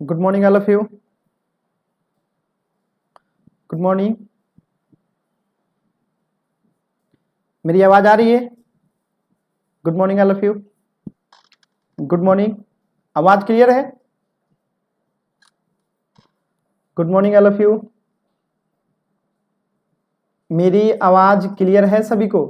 Good morning, all of you. Good morning. मेरी आवाज आ रही है? Good morning, all of you. Good morning. आवाज क्लियर है? Good morning, all of you. मेरी आवाज क्लियर है सभी को?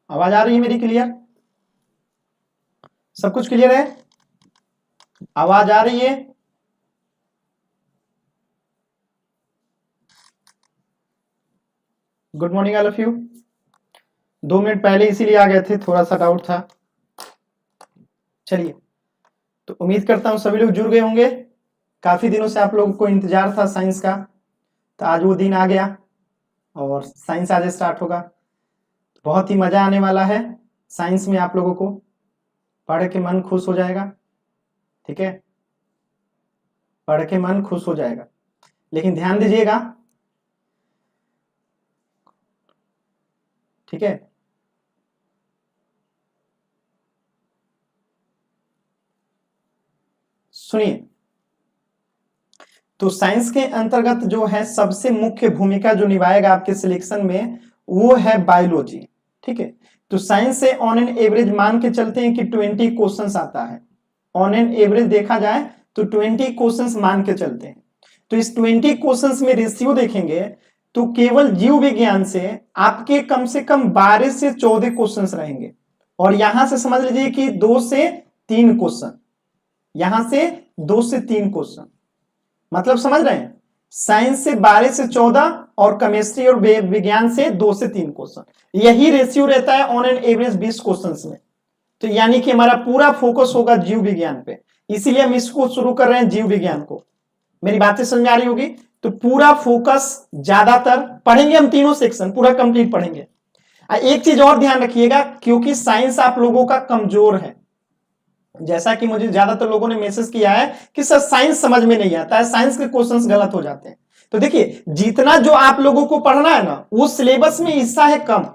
आवाज आ रही है मेरी क्लियर? सब कुछ क्लियर है? आवाज आ रही है? Good morning all of you. 2 minute पहले इसीलिए आ गए थे, थोड़ा सा डाउट था। चलिए, तो उम्मीद करता हूं सभी लोग जुड़ गए होंगे। काफी दिनों से आप लोगों को इंतजार था साइंस का, तो आज वो दिन आ गया और साइंस आज स्टार्ट होगा। बहुत ही मजा आने वाला है साइंस में। आप लोगों को पढ़ के मन खुश हो जाएगा, ठीक है? पढ़ के मन खुश हो जाएगा। लेकिन ध्यान दीजिएगा, ठीक है? सुनिए, तो साइंस के अंतर्गत जो है सबसे मुख्य भूमिका जो निभाएगा आपके सिलेक्शन में, वो है बायोलॉजी, ठीक है? तो साइंस से ऑन एन एवरेज मान के चलते हैं कि 20 क्वेश्चंस आता है। ऑन एन एवरेज देखा जाए तो 20 क्वेश्चंस मान के चलते हैं। तो इस 20 क्वेश्चंस में रेशियो देखेंगे तो केवल जीव विज्ञान से आपके कम से कम 12 से 14 क्वेश्चंस रहेंगे। और यहां से समझ लीजिए कि 2 से 3 क्वेश्चन, यहां से 2 से 3 क्वेश्चन, मतलब समझ रहे हैं? साइंस से 12 से 14 और केमिस्ट्री और विज्ञान से 2 से 3 क्वेश्चन, यही रेशियो रहता है ऑन एन एवरेज 20 क्वेश्चंस में। तो यानी कि हमारा पूरा फोकस होगा जीव विज्ञान पे, इसीलिए हम इसको शुरू कर रहे हैं, जीव विज्ञान को। मेरी बातें समझ आ रही होगी? तो पूरा फोकस ज्यादातर पढ़ेंगे, हम तीनों सेक्शन पूरा कंप्लीट पढ़ेंगे। एक चीज और ध्यान रखिएगा, क्योंकि साइंस आप लोगों का कमजोर है। जैसा कि मुझे ज्यादातर लोगों ने मैसेज किया है कि सर साइंस समझ में नहीं आता है, साइंस के क्वेश्चंस गलत हो जाते हैं। तो देखिए, जितना जो आप लोगों को पढ़ना है ना, वो सिलेबस में हिस्सा है कम,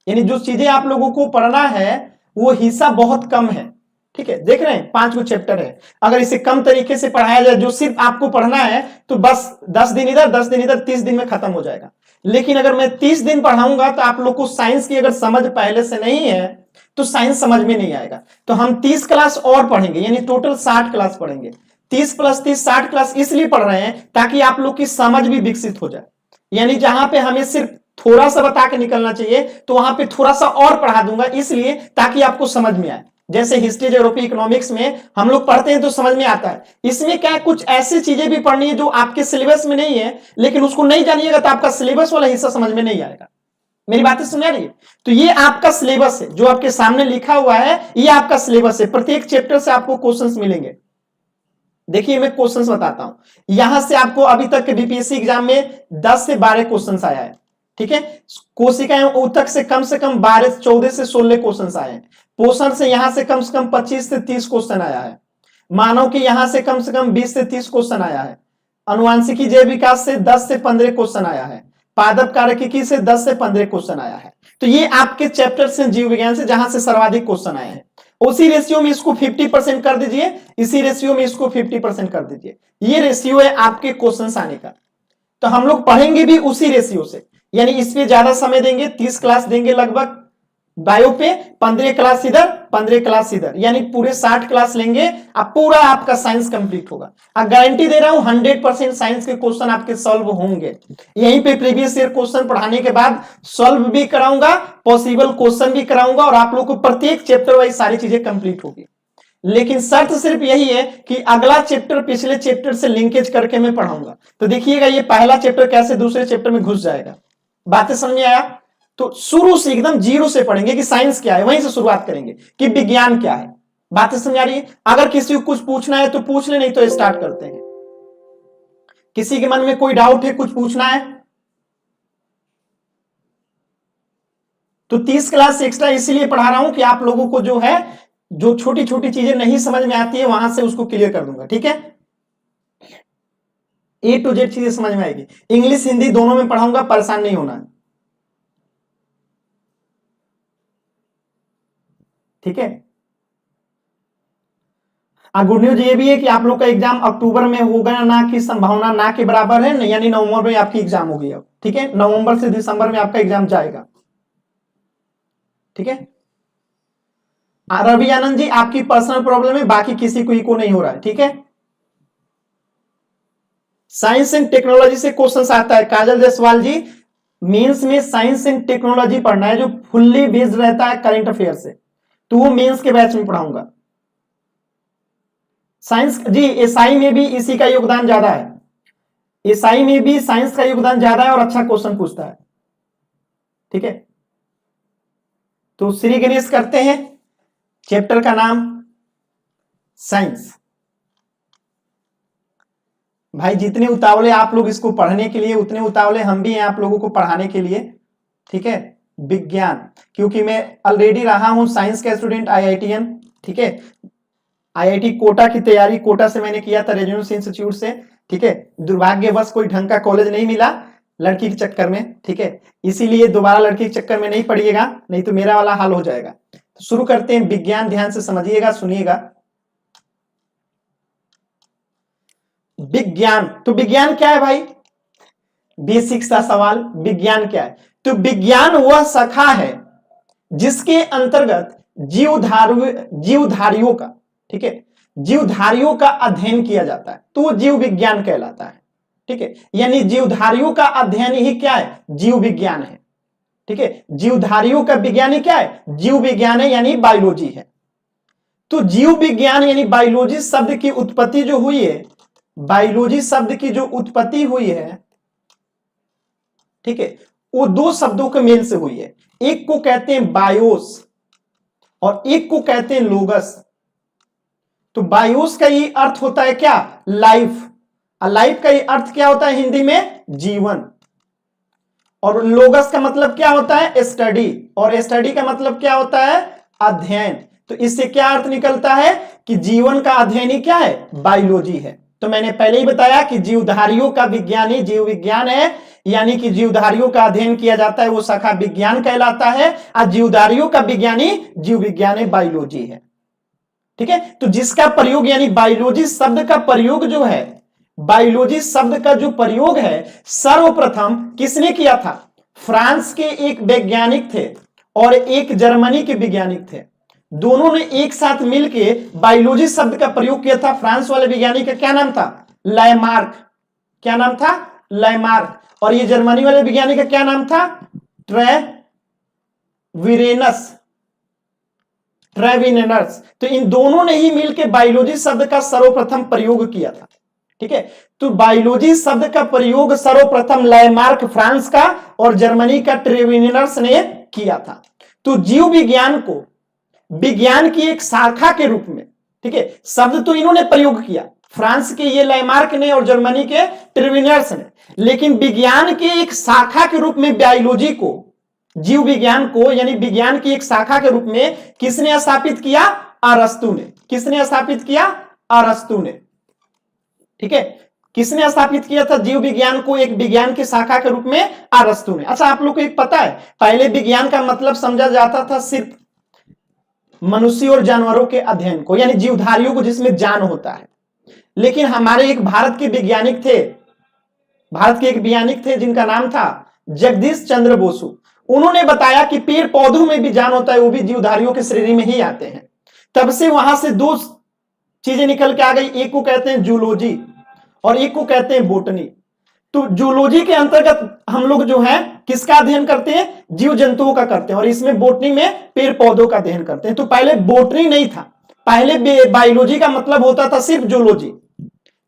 यानी जो चीजें आप लोगों को पढ़ना है वो हिस्सा बहुत कम है, ठीक है? देख रहे हैं 5 गो चैप्टर है। अगर इसे कम तरीके से पढ़ाया जाए, जो सिर्फ आपको पढ़ना है, तो बस 10 दिन इधर 10 दिन इधर 30 दिन में खत्म हो जाएगा। लेकिन अगर मैं 30 दिन पढ़ाऊंगा तो आप लोग को साइंस की अगर समझ पहले से नहीं है तो साइंस समझ में नहीं आएगा। तो हम 30 क्लास और पढ़ेंगे, यानी टोटल 60 क्लास पढ़ेंगे। 30 + 30 60 क्लास इसलिए पढ़ रहे हैं ताकि आप लोग की समझ भी विकसित हो जाए। यानी जहां पे हमें सिर्फ थोड़ा सा बता के निकलना चाहिए, तो वहां पे थोड़ा सा और पढ़ा दूंगा, इसलिए ताकि आपको समझ में आए। जैसे हिस्ट्री ज्योग्राफी इकोनॉमिक्स में हम लोग पढ़ते हैं तो समझ में आता है। इसमें क्या है, कुछ ऐसी चीजें भी पढ़नी है जो आपके सिलेबस में नहीं है, लेकिन उसको नहीं जानिएगा तो आपका सिलेबस वाला हिस्सा समझ में नहीं आएगा। मेरी बातें सुन रही है? तो ये आपका सिलेबस है, जो आपके सामने लिखा हुआ है, ये आपका सिलेबस है। प्रत्येक चैप्टर से आपको क्वेश्चंस मिलेंगे। देखिए, मैं क्वेश्चंस बताता हूं। यहां से आपको अभी तक बीपीएससी एग्जाम में 10 से 12 क्वेश्चंस आया है, ठीक है? कोशिकाएं ऊतक से कम 12 14 से 16 क्वेश्चंस आए हैं। पोषण से यहां से कम 25 से 30 क्वेश्चन आया है। मानव के यहां से कम 20 से 30 क्वेश्चन आया है। अनुवांशिकी जैव विकास से 10 से 15 क्वेश्चन आया है। पादप कार्यकिकी से 10 से 15 क्वेश्चन आया है। तो ये आपके चैप्टर से जीव विज्ञान से जहां से सर्वाधिक क्वेश्चन आए हैं। उसी रेशियो में इसको 50% कर दीजिए, इसी रेशियो में इसको 50% कर दीजिए। ये रेशियो है आपके क्वेश्चन आने का। तो हम लोग पढ़ेंगे भी उसी रेशियो से, यानी इस पे ज्यादा समय देंगे, 30 क्लास देंगे लगभग बायो पे, 15 क्लास इधर 15 क्लास इधर, यानी पूरे 60 क्लास लेंगे, अब पूरा आपका साइंस कंप्लीट होगा। अब गारंटी दे रहा हूं 100% साइंस के क्वेश्चन आपके सॉल्व होंगे। यहीं पे प्रीवियस ईयर क्वेश्चन पढ़ाने के बाद सॉल्व भी कराऊंगा, पॉसिबल क्वेश्चन भी कराऊंगा, और आप लोग को प्रत्येक चैप्टर वाइज सारी चीजें कंप्लीट होगी। लेकिन शर्त सिर्फ यही है कि अगला चैप्टर पिछले चैप्टर से लिंकेज करके मैं पढ़ाऊंगा। तो देखिएगा ये पहला चैप्टर कैसे दूसरे चैप्टर में घुस जाएगा। बातें समझ में आया? तो शुरू से एकदम जीरो से पढ़ेंगे कि साइंस क्या है, वहीं से शुरुआत करेंगे कि विज्ञान क्या है। बातें समझ आ रही है? अगर किसी को कुछ पूछना है तो पूछ ले, नहीं तो स्टार्ट करते हैं। किसी के मन में कोई डाउट है, कुछ पूछना है तो 30 क्लास एक्स्ट्रा इसीलिए पढ़ा रहा हूं कि आप लोगों को जो है, जो छोटी छोटी चीजें नहीं समझ में आती है वहां से उसको क्लियर कर दूंगा। ठीक है, A to Z चीजें समझ में आएगी। इंग्लिश हिंदी दोनों में पढ़ाऊंगा, परेशान नहीं होना है। ठीक है, गुड न्यूज ये भी है कि आप लोग का एग्जाम अक्टूबर में होगा ना की संभावना ना के बराबर है, यानी नवंबर में आपकी एग्जाम होगी अब। ठीक है, नवंबर से दिसंबर में आपका एग्जाम जाएगा। ठीक है, रवि आनंद जी आपकी पर्सनल प्रॉब्लम है, बाकी किसी को नहीं हो रहा है। ठीक है, साइंस एंड टेक्नोलॉजी से क्वेश्चन आता है। काजल जायसवाल जी, मेंस में साइंस एंड टेक्नोलॉजी पढ़ना है जो फुल्ली बेस्ड रहता है करंट अफेयर से, तो वो मेंस के बैच में पढ़ाऊंगा। साइंस जी, एसआई में भी इसी का योगदान ज्यादा है, एसआई में भी साइंस का योगदान ज्यादा है और अच्छा क्वेश्चन पूछता है। ठीक है, तो श्री गणेश करते हैं, चैप्टर का नाम साइंस। भाई जितने उतावले आप लोग इसको पढ़ने के लिए, उतने उतावले हम भी हैं आप लोगों को पढ़ाने के लिए। ठीक है, विज्ञान, क्योंकि मैं ऑलरेडी रहा हूं साइंस का स्टूडेंट, आईआईटीएन। ठीक है, आईआईटी कोटा की तैयारी कोटा से मैंने किया था, रेजिडेंसी इंस्टीट्यूट से। ठीक है, दुर्भाग्यवश कोई ढंग का कॉलेज नहीं मिला लड़की के चक्कर में। ठीक है, इसीलिए दोबारा लड़की के चक्कर में नहीं पड़िएगा, नहीं तो मेरा वाला हाल हो जाएगा। तो शुरू करते हैं विज्ञान, ध्यान से समझिएगा, सुनिएगा। विज्ञान, तो विज्ञान क्या है भाई? बेसिक सा सवाल, विज्ञान क्या है? तो विज्ञान वह शाखा है जिसके अंतर्गत जीवधारियों का, ठीक है, जीवधारियों का अध्ययन किया जाता है, तो वो जीव विज्ञान कहलाता है। ठीक है, यानी जीवधारियों का अध्ययन ही क्या है? जीव विज्ञान है। ठीक है, जीवधारियों का विज्ञान ही क्या है? जीव विज्ञान है, यानी बायोलॉजी है। तो जीव विज्ञान यानी बायोलॉजी शब्द की उत्पत्ति जो हुई है, बायोलॉजी शब्द की जो उत्पत्ति हुई है, ठीक है, वो दो शब्दों के मेल से हुई है। एक को कहते हैं बायोस और एक को कहते हैं लोगस। तो बायोस का ये अर्थ होता है क्या? लाइफ। लाइफ का ये अर्थ क्या होता है हिंदी में? जीवन। और लोगस का मतलब क्या होता है? स्टडी। और स्टडी का मतलब क्या होता है? अध्ययन। तो इससे क्या अर्थ निकलता है कि जीवन का अध्ययन ही क्या है? बायोलॉजी है। तो मैंने पहले ही बताया कि जीवधारियों का विज्ञान ही जीव विज्ञान है, यानी कि जीवधारियों का अध्ययन किया जाता है वो शाखा विज्ञान कहलाता है, और जीवधारियों का विज्ञानी जीव विज्ञान है, बायोलॉजी है। ठीक है, तो जिसका प्रयोग यानी बायोलॉजी शब्द का प्रयोग जो है, बायोलॉजी शब्द का जो प्रयोग है सर्वप्रथम किसने किया था? फ्रांस के एक वैज्ञानिक थे और एक जर्मनी के वैज्ञानिक थे। दोनों ने एक साथ मिलकर बायोलॉजी शब्द का प्रयोग किया था। फ्रांस वाले वैज्ञानिक का क्या नाम था? लैमार्क। क्या नाम था? लैमार्क। और ये जर्मनी वाले वैज्ञानिक का क्या नाम था? ट्रेविनेनस। तो इन दोनों ने ही मिलकर बायोलॉजी शब्द का सर्वप्रथम प्रयोग किया था। ठीक है, तो बायोलॉजी शब्द का प्रयोग सर्वप्रथम लैमार्क फ्रांस का और जर्मनी का ट्रेविनेनस ने किया था। तो जीव विज्ञान को विज्ञान की एक शाखा के रूप में, ठीक है, शब्द तो इन्होंने प्रयोग किया, फ्रांस के ये लैमार्क ने और जर्मनी के ट्रेविनेनस ने, लेकिन विज्ञान के एक शाखा के रूप में बायोलॉजी को, जीव विज्ञान को यानी विज्ञान की एक शाखा के रूप में किसने स्थापित किया? अरस्तु ने। किसने स्थापित किया? अरस्तु ने। ठीक है, किसने स्थापित किया था जीव विज्ञान को एक विज्ञान की शाखा के रूप में? अरस्तु ने। अच्छा, आप लोग को एक पता है, पहले विज्ञान का मतलब समझा जाता था सिर्फ मनुष्य और जानवरों के अध्ययन को, यानी जीवधारियों को जिसमें जान होता है। लेकिन हमारे एक भारत के वैज्ञानिक थे, भारत के एक वैज्ञानिक थे जिनका नाम था जगदीश चंद्र बोसु, उन्होंने बताया कि पेड़ पौधों में भी जान होता है, वो भी जीवधारियों की श्रेणी में ही आते हैं। तब से वहां से दो चीजें निकल के आ गई, एक को कहते हैं जूलॉजी और एक को कहते हैं बोटनी। तो जूलॉजी के अंतर्गत हम लोग जो है किसका अध्ययन करते हैं, जीव जंतुओं का करते हैं, और इसमें बोटनी में पेड़ पौधों का अध्ययन करते हैं। तो पहले बोटनी नहीं था, पहले बायोलॉजी का मतलब होता था सिर्फ जूलॉजी।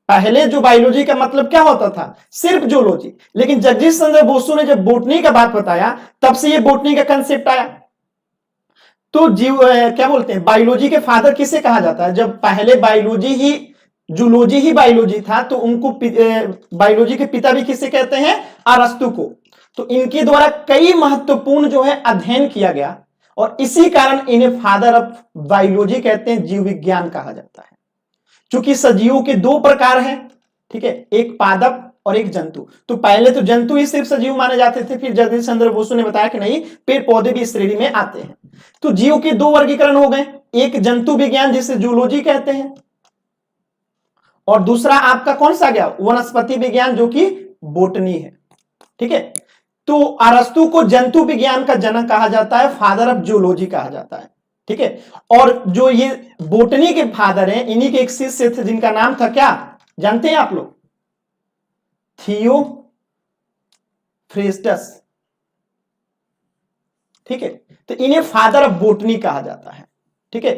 पहले जो बायोलॉजी का मतलब क्या होता था, सिर्फ जूलॉजी। लेकिन जगदीश चंद्र बोसु ने जब बोटनी का बात बताया, तब से ये बोटनी का कंसेप्ट आया। तो जीव क्या बोलते हैं, बायोलॉजी के फादर किसे कहा जाता है, जब पहले बायोलॉजी ही जूलॉजी ही बायोलॉजी था, तो उनको बायोलॉजी के पिता भी किसे कहते हैं, अरस्तु को। तो इनके द्वारा कई महत्वपूर्ण जो है अध्ययन किया गया, और इसी कारण इन्हें फादर ऑफ बायोलॉजी कहते हैं, जीव विज्ञान कहा जाता है। क्योंकि सजीवों के दो प्रकार हैं, ठीक है, एक पादप और एक जंतु। तो पहले तो जंतु ही सिर्फ सजीव माने जाते थे, फिर जगदीश चंद्र बोसु ने बताया कि नहीं, पेड़ पौधे भी इस श्रेणी में आते हैं। तो जीव के दो वर्गीकरण हो गए, एक जंतु विज्ञान जिसे जूलॉजी कहते हैं, और दूसरा आपका कौन सा गया, वनस्पति विज्ञान जो कि बोटनी है। ठीक है, तो अरस्तु को जंतु विज्ञान का जनक कहा जाता है, फादर ऑफ जूलॉजी कहा जाता है। ठीक है, और जो ये बोटनी के फादर हैं, इन्हीं के एक शिष्य थे जिनका नाम था क्या, जानते हैं आप लोग, थियोफ्रेस्टस। ठीक है, तो इन्हें फादर ऑफ बोटनी कहा जाता है। ठीक है,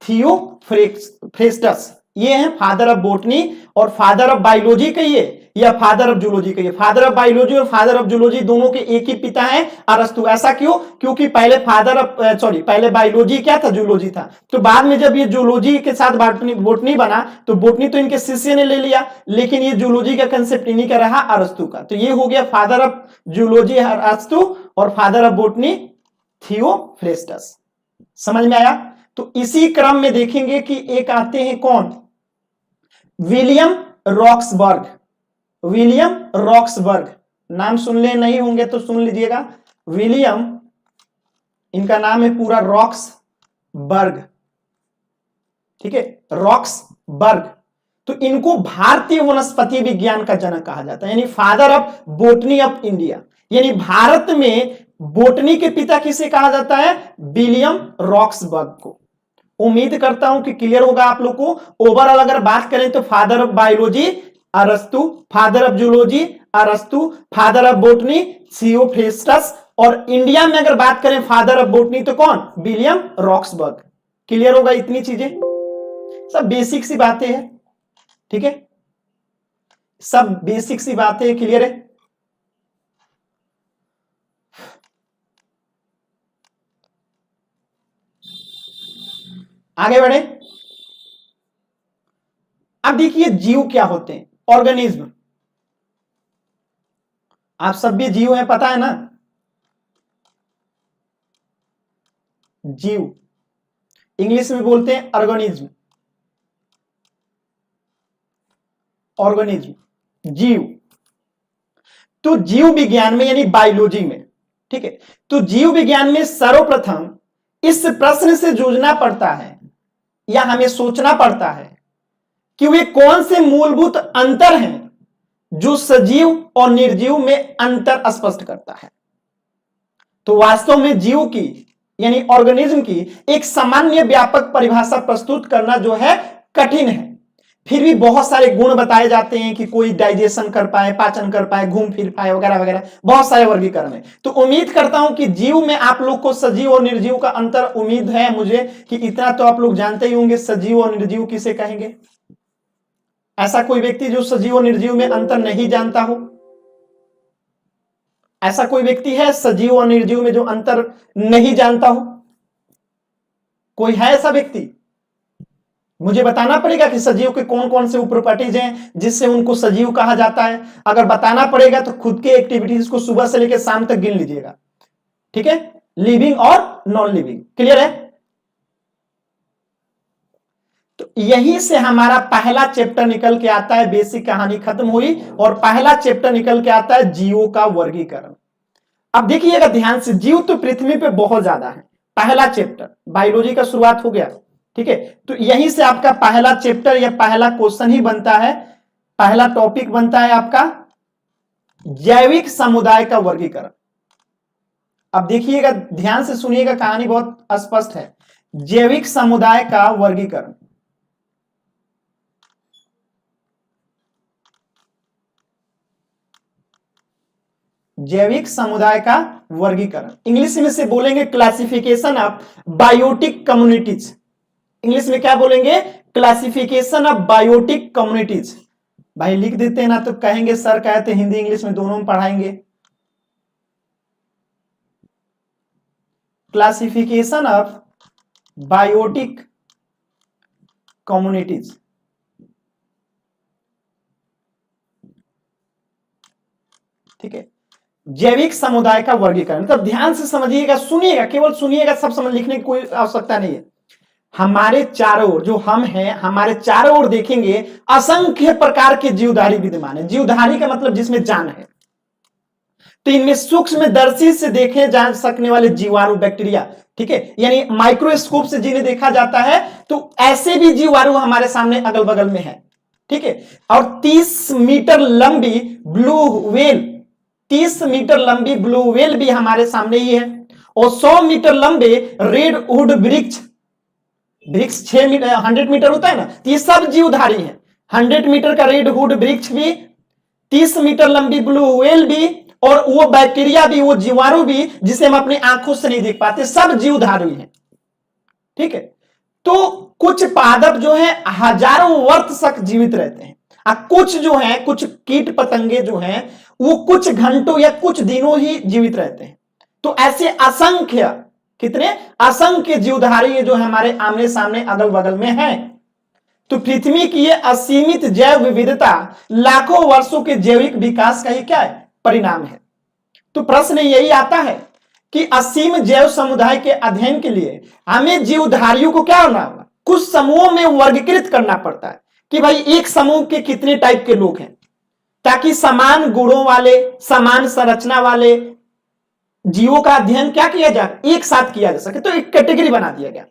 थियोफ्रेस्टस ये है फादर ऑफ बोटनी, और फादर ऑफ बायोलॉजी कहिए या फादर ऑफ जूलॉजी कहिए, फादर ऑफ बायोलॉजी और फादर ऑफ जूलॉजी दोनों के एक ही पिता हैं, अरस्तु। ऐसा क्यों, क्योंकि पहले पहले बायोलॉजी क्या था, जूलॉजी था। तो बाद में जब ये जूलॉजी के साथ बोटनी बना, तो बोटनी तो इनके शिष्य ने ले लिया, लेकिन ये जूलॉजी का कंसेप्ट इन्हीं का रहा, अरस्तु का। तो ये हो गया फादर ऑफ जूलॉजी अरस्तु, और फादर ऑफ बोटनी थियोफ्रेस्टस। समझ में आया। तो इसी क्रम में देखेंगे कि एक आते हैं कौन, विलियम रॉक्सबर्ग। विलियम रॉक्सबर्ग नाम सुन ले, नहीं होंगे तो सुन लीजिएगा। विलियम, इनका नाम है पूरा रॉक्सबर्ग। ठीक है, रॉक्सबर्ग। तो इनको भारतीय वनस्पति विज्ञान का जनक कहा जाता है, यानी father of botany of India. यानी भारत में बोटनी के पिता किसे कहा जाता है, विलियम रॉक्सबर्ग को। उम्मीद करता हूं कि क्लियर होगा आप लोग को। ओवरऑल अगर बात करें तो फादर ऑफ बायोलॉजी अरस्तु, फादर ऑफ जूलॉजी अरस्तु, फादर ऑफ बोटनी थियोफ्रेस्टस, और इंडिया में अगर बात करें फादर ऑफ बोटनी तो कौन, विलियम रॉक्सबर्ग। क्लियर होगा इतनी चीजें, सब बेसिक सी बातें हैं। ठीक है, सब बेसिक सी बातें क्लियर है। आगे बढ़े। अब देखिए जीव क्या होते हैं, ऑर्गेनिज्म। आप सब भी जीव हैं, पता है ना, जीव इंग्लिश में बोलते हैं ऑर्गेनिज्म। ऑर्गेनिज्म, जीव। तो जीव विज्ञान में यानी बायोलॉजी में, ठीक है, तो जीव विज्ञान में सर्वप्रथम इस प्रश्न से जूझना पड़ता है या हमें सोचना पड़ता है कि वे कौन से मूलभूत अंतर हैं जो सजीव और निर्जीव में अंतर स्पष्ट करता है। तो वास्तव में जीव की यानी ऑर्गेनिज्म की एक सामान्य व्यापक परिभाषा प्रस्तुत करना जो है कठिन है। फिर भी बहुत सारे गुण बताए जाते हैं कि कोई डाइजेशन कर पाए, पाचन कर पाए, घूम फिर पाए, वगैरह वगैरह, बहुत सारे वर्गीकरण है। तो उम्मीद करता हूं कि जीव में आप लोग को सजीव और निर्जीव का अंतर, उम्मीद है मुझे कि इतना तो आप लोग जानते ही होंगे, सजीव और निर्जीव किसे कहेंगे। ऐसा कोई व्यक्ति जो सजीव और निर्जीव में अंतर नहीं जानता हो, ऐसा कोई व्यक्ति है सजीव और निर्जीव में जो अंतर नहीं जानता हो, कोई है ऐसा व्यक्ति? मुझे बताना पड़ेगा कि सजीव के कौन कौन से प्रॉपर्टीज हैं जिससे उनको सजीव कहा जाता है। अगर बताना पड़ेगा तो खुद के एक्टिविटीज को सुबह से लेकर शाम तक गिन लीजिएगा। ठीक है, लिविंग और नॉन लिविंग। क्लियर है। तो यहीं से हमारा पहला चैप्टर निकल के आता है, बेसिक कहानी खत्म हुई और पहला चैप्टर निकल के आता है जीवों का वर्गीकरण। अब देखिएगा ध्यान से, जीव तो पृथ्वी पे बहुत ज्यादा है। पहला चैप्टर बायोलॉजी का शुरुआत हो गया। ठीक है, तो यहीं से आपका पहला चैप्टर या पहला क्वेश्चन ही बनता है, पहला टॉपिक बनता है आपका जैविक समुदाय का वर्गीकरण। अब देखिएगा, ध्यान से सुनिएगा, कहानी बहुत स्पष्ट है। जैविक समुदाय का वर्गीकरण, जैविक समुदाय का वर्गीकरण, इंग्लिश में से बोलेंगे classification of biotic communities. English में क्या बोलेंगे? Classification of biotic communities. भाई लिख देते हैं ना तो कहेंगे सर कहते हिंदी इंग्लिश में दोनों में पढ़ाएंगे। Classification of biotic communities. ठीक है, जैविक समुदाय का वर्गीकरण। तब ध्यान से समझिएगा, सुनिएगा, केवल सुनिएगा, सब समझ लिखने की कोई आवश्यकता नहीं है। हमारे चारों ओर जो हम हैं, हमारे चारों ओर देखेंगे असंख्य प्रकार के जीवधारी विद्यमान है। जीवधारी का मतलब जिसमें जान है। तो इनमें सूक्ष्मदर्शी से देखे जा सकने वाले जीवाणु, बैक्टीरिया, ठीक है, यानी माइक्रोस्कोप से जिन्हें देखा जाता है, तो ऐसे भी जीवाणु हमारे सामने अगल बगल में है। ठीक है, और 30 मीटर लंबी ब्लू व्हेल, 30 मीटर लंबी ब्लू व्हेल भी हमारे सामने ही है। और 100 मीटर लंबे रेड वुड वृक्ष, 6 मीटर 100 मीटर होता है ना, तो ये सब जीवधारी है। 100 मीटर का रेड वुड वृक्ष भी, 30 मीटर लंबी ब्लू व्हेल भी, और वो बैक्टीरिया भी, वो जीवाणु भी जिसे हम अपनी आंखों से नहीं देख पाते, सब जीवधारी हैं। ठीक है, तो कुछ पादप जो है हजारों वर्ष तक जीवित रहते हैं, कुछ जो है, कुछ कीट पतंगे जो हैं वो कुछ घंटों या कुछ दिनों ही जीवित रहते हैं। तो ऐसे असंख्य, कितने असंख्य जीवधारी जो हमारे आमने सामने अगल बगल में हैं। तो पृथ्वी की ये असीमित जैव विविधता लाखों वर्षों के जैविक विकास का ही क्या है? परिणाम है। तो प्रश्न यही आता है कि असीम जैव समुदाय के अध्ययन के लिए हमें जीवधारियों को क्या होना होगा? कुछ समूहों में वर्गीकृत करना पड़ता है कि भाई एक समूह के कितने टाइप के लोग हैं, ताकि समान गुणों वाले, समान संरचना वाले जीवों का अध्ययन क्या किया जाए, एक साथ किया जा सके। तो एक कैटेगरी बना दिया गया।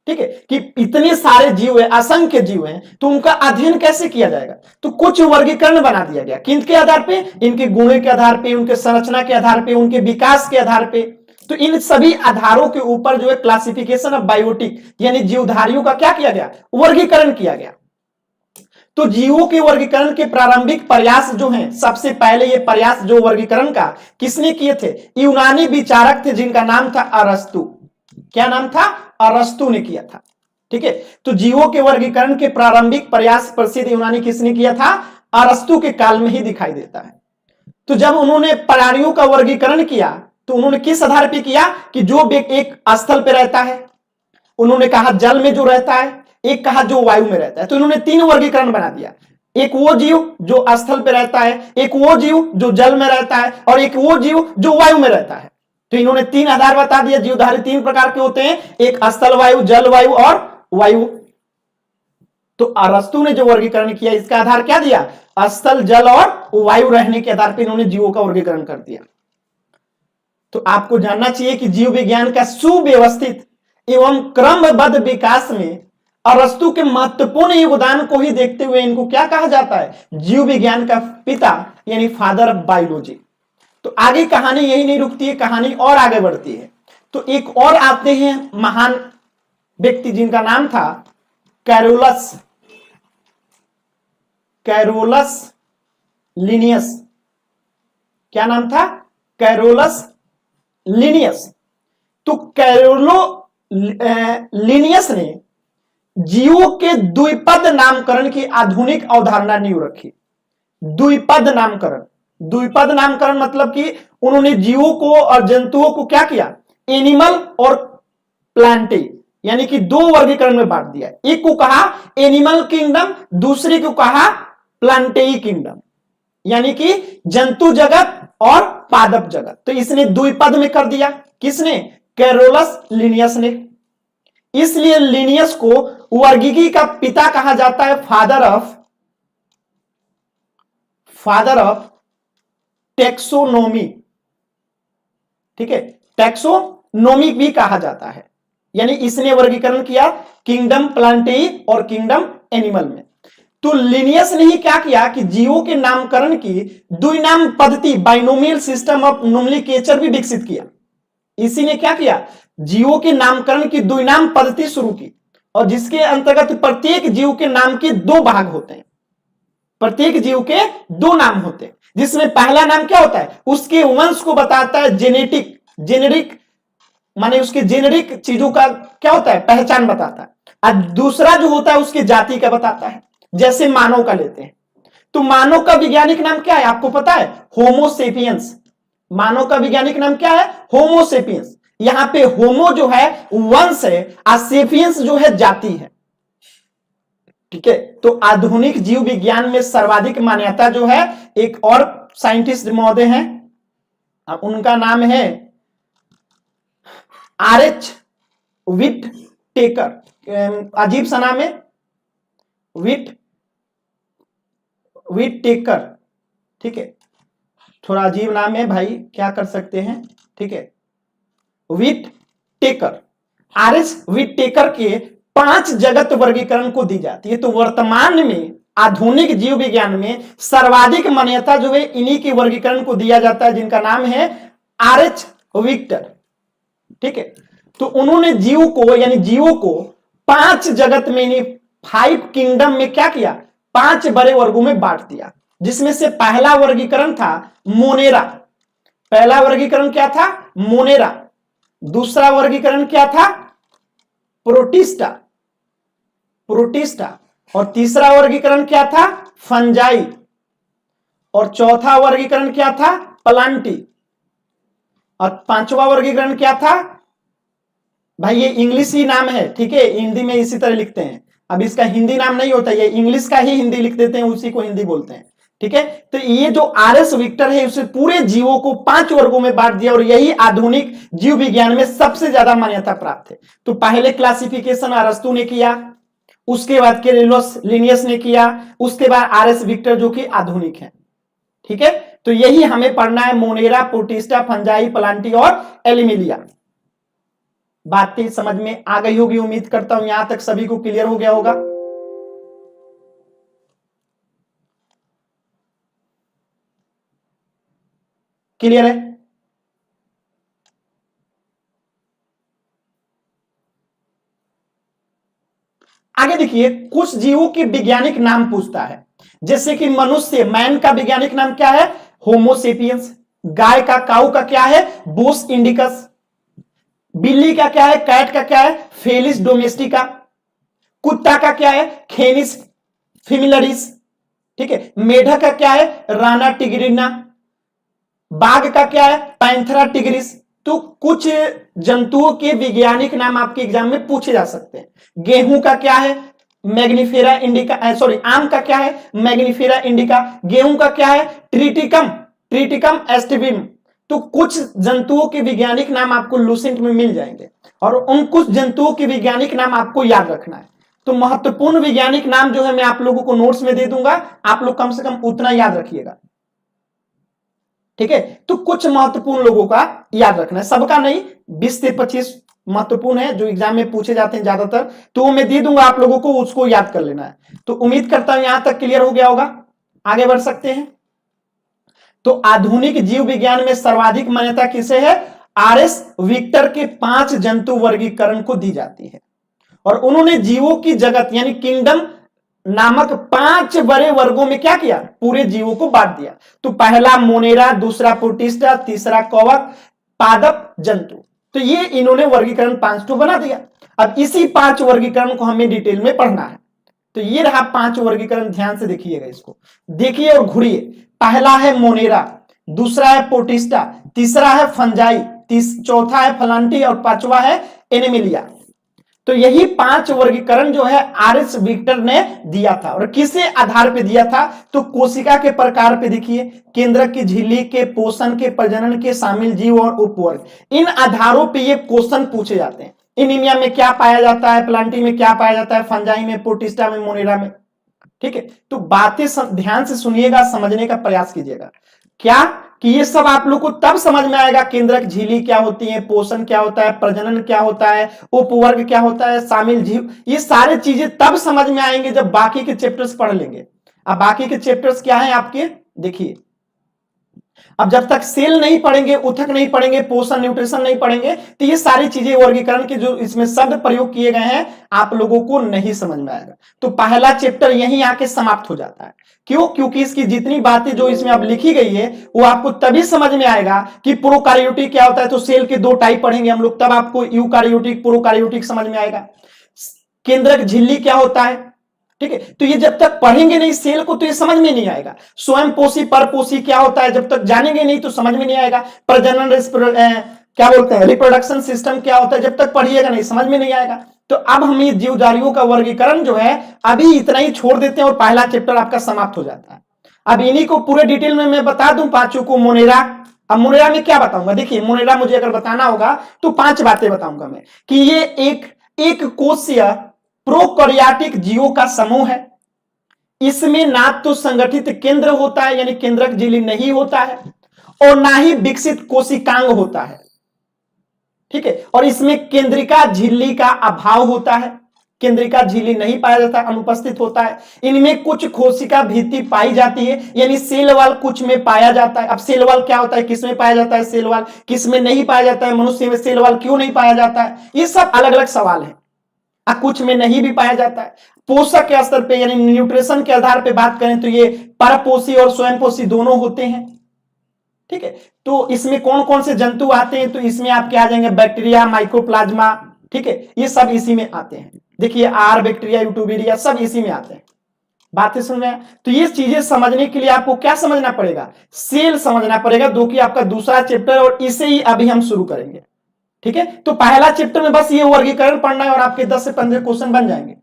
ठीक है, कि इतने सारे जीव है, असंख्य जीव हैं, तो उनका अध्ययन कैसे किया जाएगा? तो कुछ वर्गीकरण बना दिया गया। किनके आधार पे? इनके गुणों के आधार पे, उनके संरचना के आधार पे, उनके विकास के आधार पे। तो इन सभी आधारों के ऊपर जो है क्लासिफिकेशन ऑफ बायोटिक यानी जीवधारियों का क्या किया गया? वर्गीकरण किया गया। तो जीवों के वर्गीकरण के प्रारंभिक प्रयास जो हैं, सबसे पहले ये प्रयास जो वर्गीकरण का किसने किए थे? यूनानी विचारक थे जिनका नाम था अरस्तु। क्या नाम था? अरस्तु ने किया था। ठीक है, तो जीवों के वर्गीकरण के प्रारंभिक प्रयास प्रसिद्ध यूनानी किसने किया था? अरस्तु के काल में ही दिखाई देता है। तो जब उन्होंने प्राणियों का वर्गीकरण किया तो उन्होंने किस आधार पर किया? कि जो एक स्थल पर रहता है, उन्होंने कहा जल में जो रहता है, एक कहा जो वायु में रहता है। तो इन्होंने 3 वर्गीकरण बना दिया। एक वो जीव जो स्थल पे रहता है, एक वो जीव जो जल में रहता है, और एक वो जीव जो वायु में रहता है। तो इन्होंने 3 आधार बता दिया। जीवधारी 3 प्रकार के होते हैं, एक स्थल वायु, जल वायु और वायु। तो अरस्तु ने जो वर्गीकरण किया, इसका आधार क्या दिया? स्थल, जल और वायु रहने के आधार पर इन्होंने जीवों का वर्गीकरण कर दिया। तो आपको जानना चाहिए कि जीव विज्ञान का सुव्यवस्थित एवं क्रमबद्ध विकास में अरस्तु के महत्वपूर्ण योगदान को ही देखते हुए इनको क्या कहा जाता है? जीव विज्ञान का पिता यानी फादर ऑफ बायोलॉजी। तो आगे कहानी यही नहीं रुकती है, कहानी और आगे बढ़ती है। तो एक और आते हैं महान व्यक्ति जिनका नाम था कैरोलस लिनियस। क्या नाम था? Carolus Linnaeus. तो लिनियस ने जीवों के द्विपद नामकरण की आधुनिक अवधारणा नींव रखी। द्विपद नामकरण मतलब कि उन्होंने जीवों को और जंतुओं को क्या किया? एनिमल और प्लांटे यानी कि 2 वर्गीकरण में बांट दिया। एक को कहा एनिमल किंगडम, दूसरे को कहा प्लांटेई किंगडम, यानी कि जंतु जगत और पादप जगत। तो इसने द्विपद में कर दिया। किसने? कैरोलस लिनियस ने। इसलिए लिनियस को वर्गीकी का पिता कहा जाता है, फादर ऑफ टेक्सोनोमी। ठीक है, टेक्सोनोमी भी कहा जाता है। यानी इसने वर्गीकरण किया किंगडम प्लांटेई और किंगडम एनिमल में। तो लिनियस ने ही क्या किया कि जीवों के नामकरण की द्विनाम पद्धति बाइनोमियल सिस्टम ऑफ नोमेनक्लेचर भी विकसित किया। इसी ने क्या किया, जीवों के नामकरण की द्विनाम पद्धति शुरू की, और जिसके अंतर्गत प्रत्येक जीव के नाम के दो भाग होते हैं, प्रत्येक जीव के दो नाम होते हैं, जिसमें पहला नाम क्या होता है, उसके वंश को बताता है, जेनेरिक माने उसके जेनेरिक चीजों का क्या होता है, पहचान बताता है, और दूसरा जो होता है उसके जाति का बताता है। जैसे मानव का लेते हैं, तो मानव का वैज्ञानिक नाम क्या है आपको पता है, होमोसेपियंस। मानव का वैज्ञानिक नाम क्या है, होमोसेपियंस। यहां पे होमो जो है वंश है और सेपियंस जो है जाति है। ठीक है, तो आधुनिक जीव विज्ञान में सर्वाधिक मान्यता जो है एक और साइंटिस्ट महोदय हैं, उनका नाम है आरएच विट टेकर। अजीब सा नाम है, विट टेकर। ठीक है, थोड़ा अजीब नाम है भाई, क्या कर सकते हैं। ठीक है, विट टेकर, आरएस विट टेकर के 5 जगत वर्गीकरण को दी जाती है। तो वर्तमान में आधुनिक जीव विज्ञान में सर्वाधिक मान्यता जो है इन्हीं के वर्गीकरण को दिया जाता है, जिनका नाम है आरएच विक्टर। ठीक है, तो उन्होंने जीव को यानी जीवों को 5 जगत में, यानी 5 किंगडम में क्या किया, 5 बड़े वर्गों में बांट दिया, जिसमें से पहला वर्गीकरण था मोनेरा। पहला वर्गीकरण क्या था, मोनेरा। दूसरा वर्गीकरण क्या था, प्रोटिस्टा। और तीसरा वर्गीकरण क्या था, फंजाई। और चौथा वर्गीकरण क्या था, प्लांटी। और पांचवा वर्गीकरण क्या था भाई, ये इंग्लिश ही नाम है। ठीक है, हिंदी में इसी तरह लिखते हैं, अब इसका हिंदी नाम नहीं होता, ये इंग्लिश का ही हिंदी लिख देते हैं, उसी को हिंदी बोलते हैं। ठीक है, तो ये जो आरएस विक्टर है उसे पूरे जीवों को 5 वर्गों में बांट दिया, और यही आधुनिक जीव विज्ञान में सबसे ज्यादा मान्यता प्राप्त है। तो पहले क्लासिफिकेशन अरस्तु ने किया, उसके बाद केरेलोस लिनियस ने किया, उसके बाद आरएस विक्टर जो कि आधुनिक है। ठीक है, तो यही हमें पढ़ना है, मोनेरा, प्रोटिस्टा, फंजाई, प्लांटी और एलिमिलिया। बातें समझ में आ गई होगी, उम्मीद करता हूं यहां तक सभी को क्लियर हो गया होगा। क्लियर है? आगे देखिए, कुछ जीवों के वैज्ञानिक नाम पूछता है, जैसे कि मनुष्य, मैन का वैज्ञानिक नाम क्या है, होमोसेपियंस। गाय का, काऊ का क्या है, बोस इंडिकस। बिल्ली का क्या है, कैट का क्या है, फेलिस डोमेस्टिका। कुत्ता का क्या है, खेनिस फिमिलरिस। ठीक है, मेढक का क्या है, राना टिग्रिना। बाघ का क्या है, पैंथरा टिग्रिस। तो कुछ जंतुओं के वैज्ञानिक नाम आपके एग्जाम में पूछे जा सकते हैं। गेहूं का क्या है, मैग्निफेरा इंडिका, सॉरी आम का क्या है, मैग्निफेरा इंडिका। गेहूं का क्या है, ट्रिटिकम एस्टिविम। तो कुछ जंतुओं के वैज्ञानिक नाम आपको लूसेंट में मिल जाएंगे, और उन कुछ जंतुओं के वैज्ञानिक नाम आपको याद रखना है। तो महत्वपूर्ण वैज्ञानिक नाम जो है मैं आप लोगों को नोट्स में दे दूंगा, आप लोग कम से कम उतना याद रखिएगा। ठीक है, तो कुछ महत्वपूर्ण लोगों का याद रखना है, सबका नहीं, 20 से 25 महत्वपूर्ण है जो एग्जाम में पूछे जाते हैं ज्यादातर, तो मैं दे दूंगा आप लोगों को, उसको याद कर लेना है। तो उम्मीद करता हूं यहां तक क्लियर हो गया होगा, आगे बढ़ सकते हैं। तो आधुनिक जीव विज्ञान में सर्वाधिक मान्यता किसे है, आरएस विक्टर के 5 जंतु वर्गीकरण को दी जाती है, और उन्होंने जीवों की जगत यानी किंगडम नामक 5 बड़े वर्गों में क्या किया, पूरे जीवों को बांट दिया। तो पहला मोनेरा, दूसरा प्रोटिस्टा, तीसरा कवक, पादप जंतु। तो ये इन्होंने वर्गीकरण 5 तो बना दिया। अब इसी 5 वर्गीकरण को हमें डिटेल में पढ़ना है। तो ये रहा 5 वर्गीकरण, ध्यान से देखिएगा, इसको देखिए और घुरिए। पहला है मोनेरा, दूसरा है प्रोटिस्टा, तीसरा है फंजाई, चौथा है प्लांटी, और पांचवा है एनिमिलिया। तो यही 5 वर्गीकरण जो है आरएस विक्टर ने दिया था, और किसे आधार पे दिया था, तो कोशिका के प्रकार पे देखिए, केंद्रक की झिल्ली के, पोषण के, प्रजनन के, शामिल जीव और उपवर्ग, इन आधारों पे ये क्वेश्चन पूछे जाते हैं। एनीमिया में क्या पाया जाता है, प्लांटी में क्या पाया जाता है, फंजाई में, प्रोटिस्टा में, मोनेरा में। ठीक है, तो बातें ध्यान से सुनिएगा, समझने का प्रयास कीजिएगा। क्या कि ये सब आप लोग को तब समझ में आएगा, केंद्रक झिल्ली क्या होती है, पोषण क्या होता है, प्रजनन क्या होता है, उपवर्ग क्या होता है, शामिल जीव, ये सारी चीजें तब समझ में आएंगे जब बाकी के चैप्टर्स पढ़ लेंगे। अब बाकी के चैप्टर्स क्या है आपके, देखिए अब जब तक सेल नहीं पढ़ेंगे, उथक नहीं पढ़ेंगे, पोषण न्यूट्रिशन नहीं पढ़ेंगे, तो ये सारी चीजें वर्गीकरण के जो इसमें शब्द प्रयोग किए गए हैं आप लोगों को नहीं समझ में आएगा। तो पहला चैप्टर यहीं आके समाप्त हो जाता है। क्यों? क्योंकि इसकी जितनी बातें जो इसमें अब लिखी गई है वो आपको तभी समझ में आएगा कि प्रोकार्योटिक क्या होता है। तो सेल के 2 टाइप पढ़ेंगे हम लोग, तब आपको यूकार्योटिक प्रोकार्योटिक समझ में आएगा। केंद्रक झिल्ली क्या होता है, ठीक है, तो ये जब तक पढ़ेंगे नहीं सेल को तो ये समझ में नहीं आएगा। स्वयं पोषी परपोषी क्या होता है, जब तक जानेंगे नहीं तो समझ में नहीं आएगा। प्रजनन क्या बोलते हैं, रिप्रोडक्शन सिस्टम क्या होता है, जब तक पढ़िएगा नहीं समझ में नहीं आएगा। तो अब हम ये जीवधारियों का वर्गीकरण जो है अभी इतना ही छोड़ देते हैं और पहला चैप्टर आपका समाप्त हो जाता है। अब इन्हीं को पूरे डिटेल में मैं बता दूं पांचों को। मोनेरा, अब मोनेरा में क्या बताऊंगा, देखिए मोनेरा मुझे अगर बताना होगा तो 5 बातें बताऊंगा मैं, कि ये एक कोशीय प्रोकैरियोटिक जीवों का समूह है। इसमें ना तो संगठित केंद्र होता है यानी केंद्रक झिल्ली नहीं होता है, और ना ही विकसित कोशिकांग होता है, ठीक है, और इसमें केंद्रिका झिल्ली का अभाव होता है, केंद्रिका झिल्ली नहीं पाया जाता, अनुपस्थित होता है। इनमें कुछ कोशिका भित्ति पाई जाती है यानी सेल वॉल कुछ में पाया जाता है। अब सेल वॉल क्या होता है, किस में पाया जाता है सेल वॉल, किस में नहीं पाया जाता है, मनुष्य में सेल वॉल क्यों नहीं पाया जाता है, ये सब अलग अलग सवाल है। कुछ में नहीं भी पाया जाता है। पोषक के स्तर पे यानी न्यूट्रिशन के आधार पे बात करें तो ये परपोषी और स्वयंपोषी दोनों होते हैं, ठीक है। तो इसमें कौन कौन से जंतु आते हैं, तो इसमें आपके आ जाएंगे बैक्टीरिया, माइक्रोप्लाज्मा, ठीक है, ये सब इसी में आते हैं। देखिए आर बैक्टीरिया, यूटोबिरिया सब इसी में आते हैं। बातें सुन रहे हैं? तो ये चीजें समझने के लिए आपको क्या समझना पड़ेगा, सेल समझना पड़ेगा, जो कि आपका दूसरा चैप्टर, और इसे ही अभी हम शुरू करेंगे, ठीक है। तो पहला चैप्टर में बस ये वर्गीकरण पढ़ना है और आपके 10 से 15 क्वेश्चन बन जाएंगे।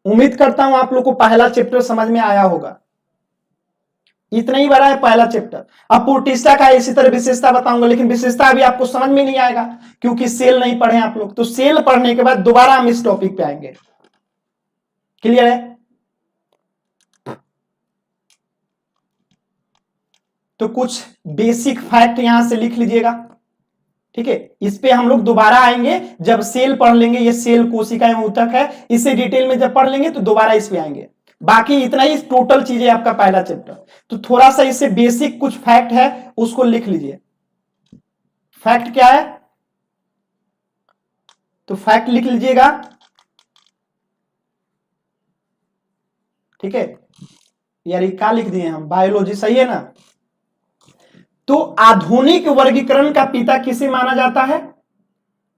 उम्मीद करता हूं आप लोग को पहला चैप्टर समझ में आया होगा। इतना ही बड़ा है पहला चैप्टर। अब प्रोटिस्टा का इसी तरह विशेषता बताऊंगा, लेकिन विशेषता अभी आपको समझ में नहीं आएगा क्योंकि सेल नहीं पढ़े आप लोग। तो सेल पढ़ने के बाद दोबारा हम इस टॉपिक पे आएंगे। क्लियर है? तो कुछ बेसिक फैक्ट यहां से लिख लीजिएगा, ठीक है। इस पे हम लोग दोबारा आएंगे जब सेल पढ़ लेंगे। ये सेल कोशिकाएं ऊतक है, इसे डिटेल में जब पढ़ लेंगे तो दोबारा इस पे आएंगे। बाकी इतना ही टोटल चीजें आपका पहला चैप्टर। तो थोड़ा सा इससे बेसिक कुछ फैक्ट है उसको लिख लीजिए। फैक्ट क्या है, तो फैक्ट लिख लीजिएगा, ठीक है। यार ये क्या लिख दिए हम, बायोलॉजी, सही है ना। तो आधुनिक वर्गीकरण का पिता किसे माना जाता है,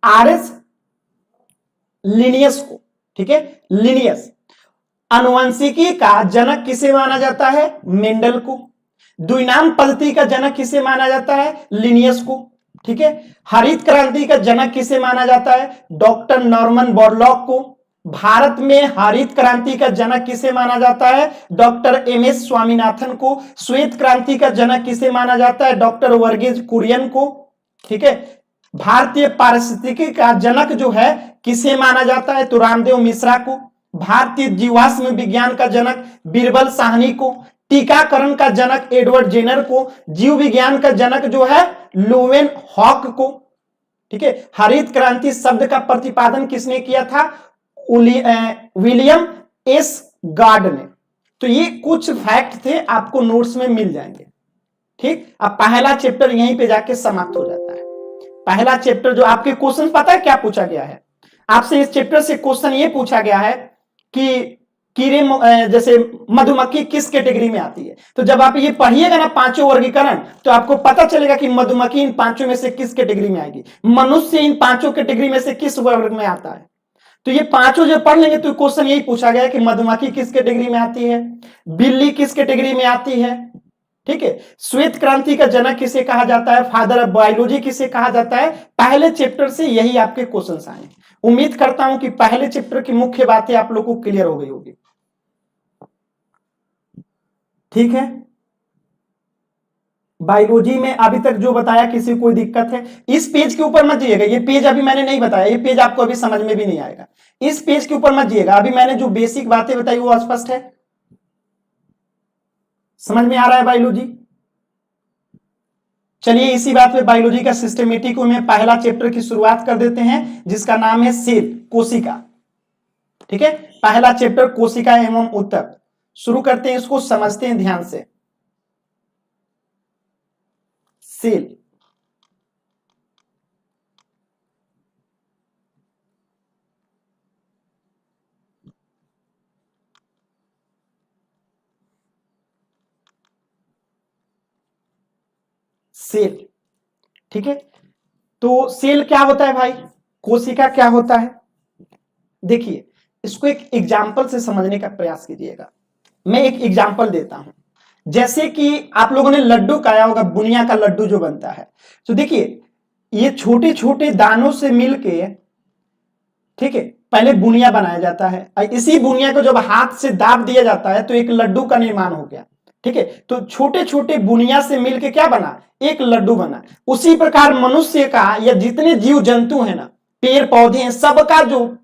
आरएस लिनियस को, ठीक है, लिनियस। आनुवंशिकी का जनक किसे माना जाता है, मेंडल को। द्विनाम पद्धति का जनक किसे माना जाता है, लिनियस को, ठीक है। हरित क्रांति का जनक किसे माना जाता है, डॉक्टर नॉर्मन बोरलॉग को। भारत में हरित क्रांति का जनक किसे माना जाता है, डॉक्टर एमएस स्वामीनाथन को। श्वेत क्रांति का जनक किसे माना जाता है, डॉक्टर वर्गीज कुरियन को, ठीक है। भारतीय पारिस्थितिकी का जनक जो है किसे माना जाता है, तो रामदेव मिश्रा को। भारतीय जीवाश्म विज्ञान का जनक बीरबल साहनी को। टीकाकरण का जनक एडवर्ड जेनर को। जीव विज्ञान का जनक जो है लुवेन हॉक को, ठीक है। हरित क्रांति शब्द का प्रतिपादन किसने किया था, विलियम एस गार्ड ने। तो ये कुछ फैक्ट थे, आपको नोट्स में मिल जाएंगे, ठीक। अब पहला चैप्टर यहीं पे जाके समाप्त हो जाता है। पहला चैप्टर जो आपके क्वेश्चन पता है क्या पूछा गया है आपसे, इस चैप्टर से क्वेश्चन ये पूछा गया है कि कीड़े जैसे मधुमक्खी किस कैटेगरी में आती है। तो जब आप ये पढ़िएगा ना पांचों वर्गीकरण, तो आपको पता चलेगा कि मधुमक्खी इन पांचों में से किस कैटेगरी में आएगी, मनुष्य इन पांचों कैटेगरी में से किस वर्ग में आता है। तो ये पांचों जब पढ़ लेंगे तो क्वेश्चन यही पूछा गया कि मधुमक्खी किस कैटेगरी में आती है, बिल्ली किस कैटेगरी में आती है, ठीक है। श्वेत क्रांति का जनक किसे कहा जाता है, फादर ऑफ बायोलॉजी किसे कहा जाता है। पहले चैप्टर से यही आपके क्वेश्चंस आए। उम्मीद करता हूं कि पहले चैप्टर की मुख्य बातें आप लोगों को क्लियर हो गई होगी, ठीक है। बायोलॉजी में अभी तक जो बताया किसी को कोई दिक्कत है, इस पेज के ऊपर मत जाइएगा। ये पेज अभी मैंने नहीं बताया, ये पेज आपको अभी समझ में भी नहीं आएगा। इस पेज के ऊपर मत जाइएगा। अभी मैंने जो बेसिक बातें बताई वो स्पष्ट है, समझ में आ रहा है बायोलॉजी। चलिए इसी बात पे बायोलॉजी का सिस्टमेटिक में पहला चैप्टर की शुरुआत कर देते हैं, जिसका नाम है सेल, कोशिका। ठीक है, पहला चैप्टर कोशिका एवं ऊतक, शुरू करते हैं, इसको समझते हैं ध्यान से। Cell, cell. ठीक है, तो सेल क्या होता है भाई, कोशिका क्या होता है? देखिए इसको एक एग्जाम्पल से समझने का प्रयास कीजिएगा। मैं एक एग्जाम्पल देता हूं, जैसे कि आप लोगों ने लड्डू खाया होगा, बुनिया का लड्डू जो बनता है, तो देखिए ये छोटे छोटे दानों से मिलके, ठीक है, पहले बुनिया बनाया जाता है, और इसी बुनिया को जब हाथ से दाब दिया जाता है तो एक लड्डू का निर्माण हो गया। ठीक है, तो छोटे छोटे बुनिया से मिलके क्या बना, एक लड्डू बना। उसी प्रकार मनुष्य का या जितने जीव जंतु है ना, पेड़ पौधे हैं, सबका जो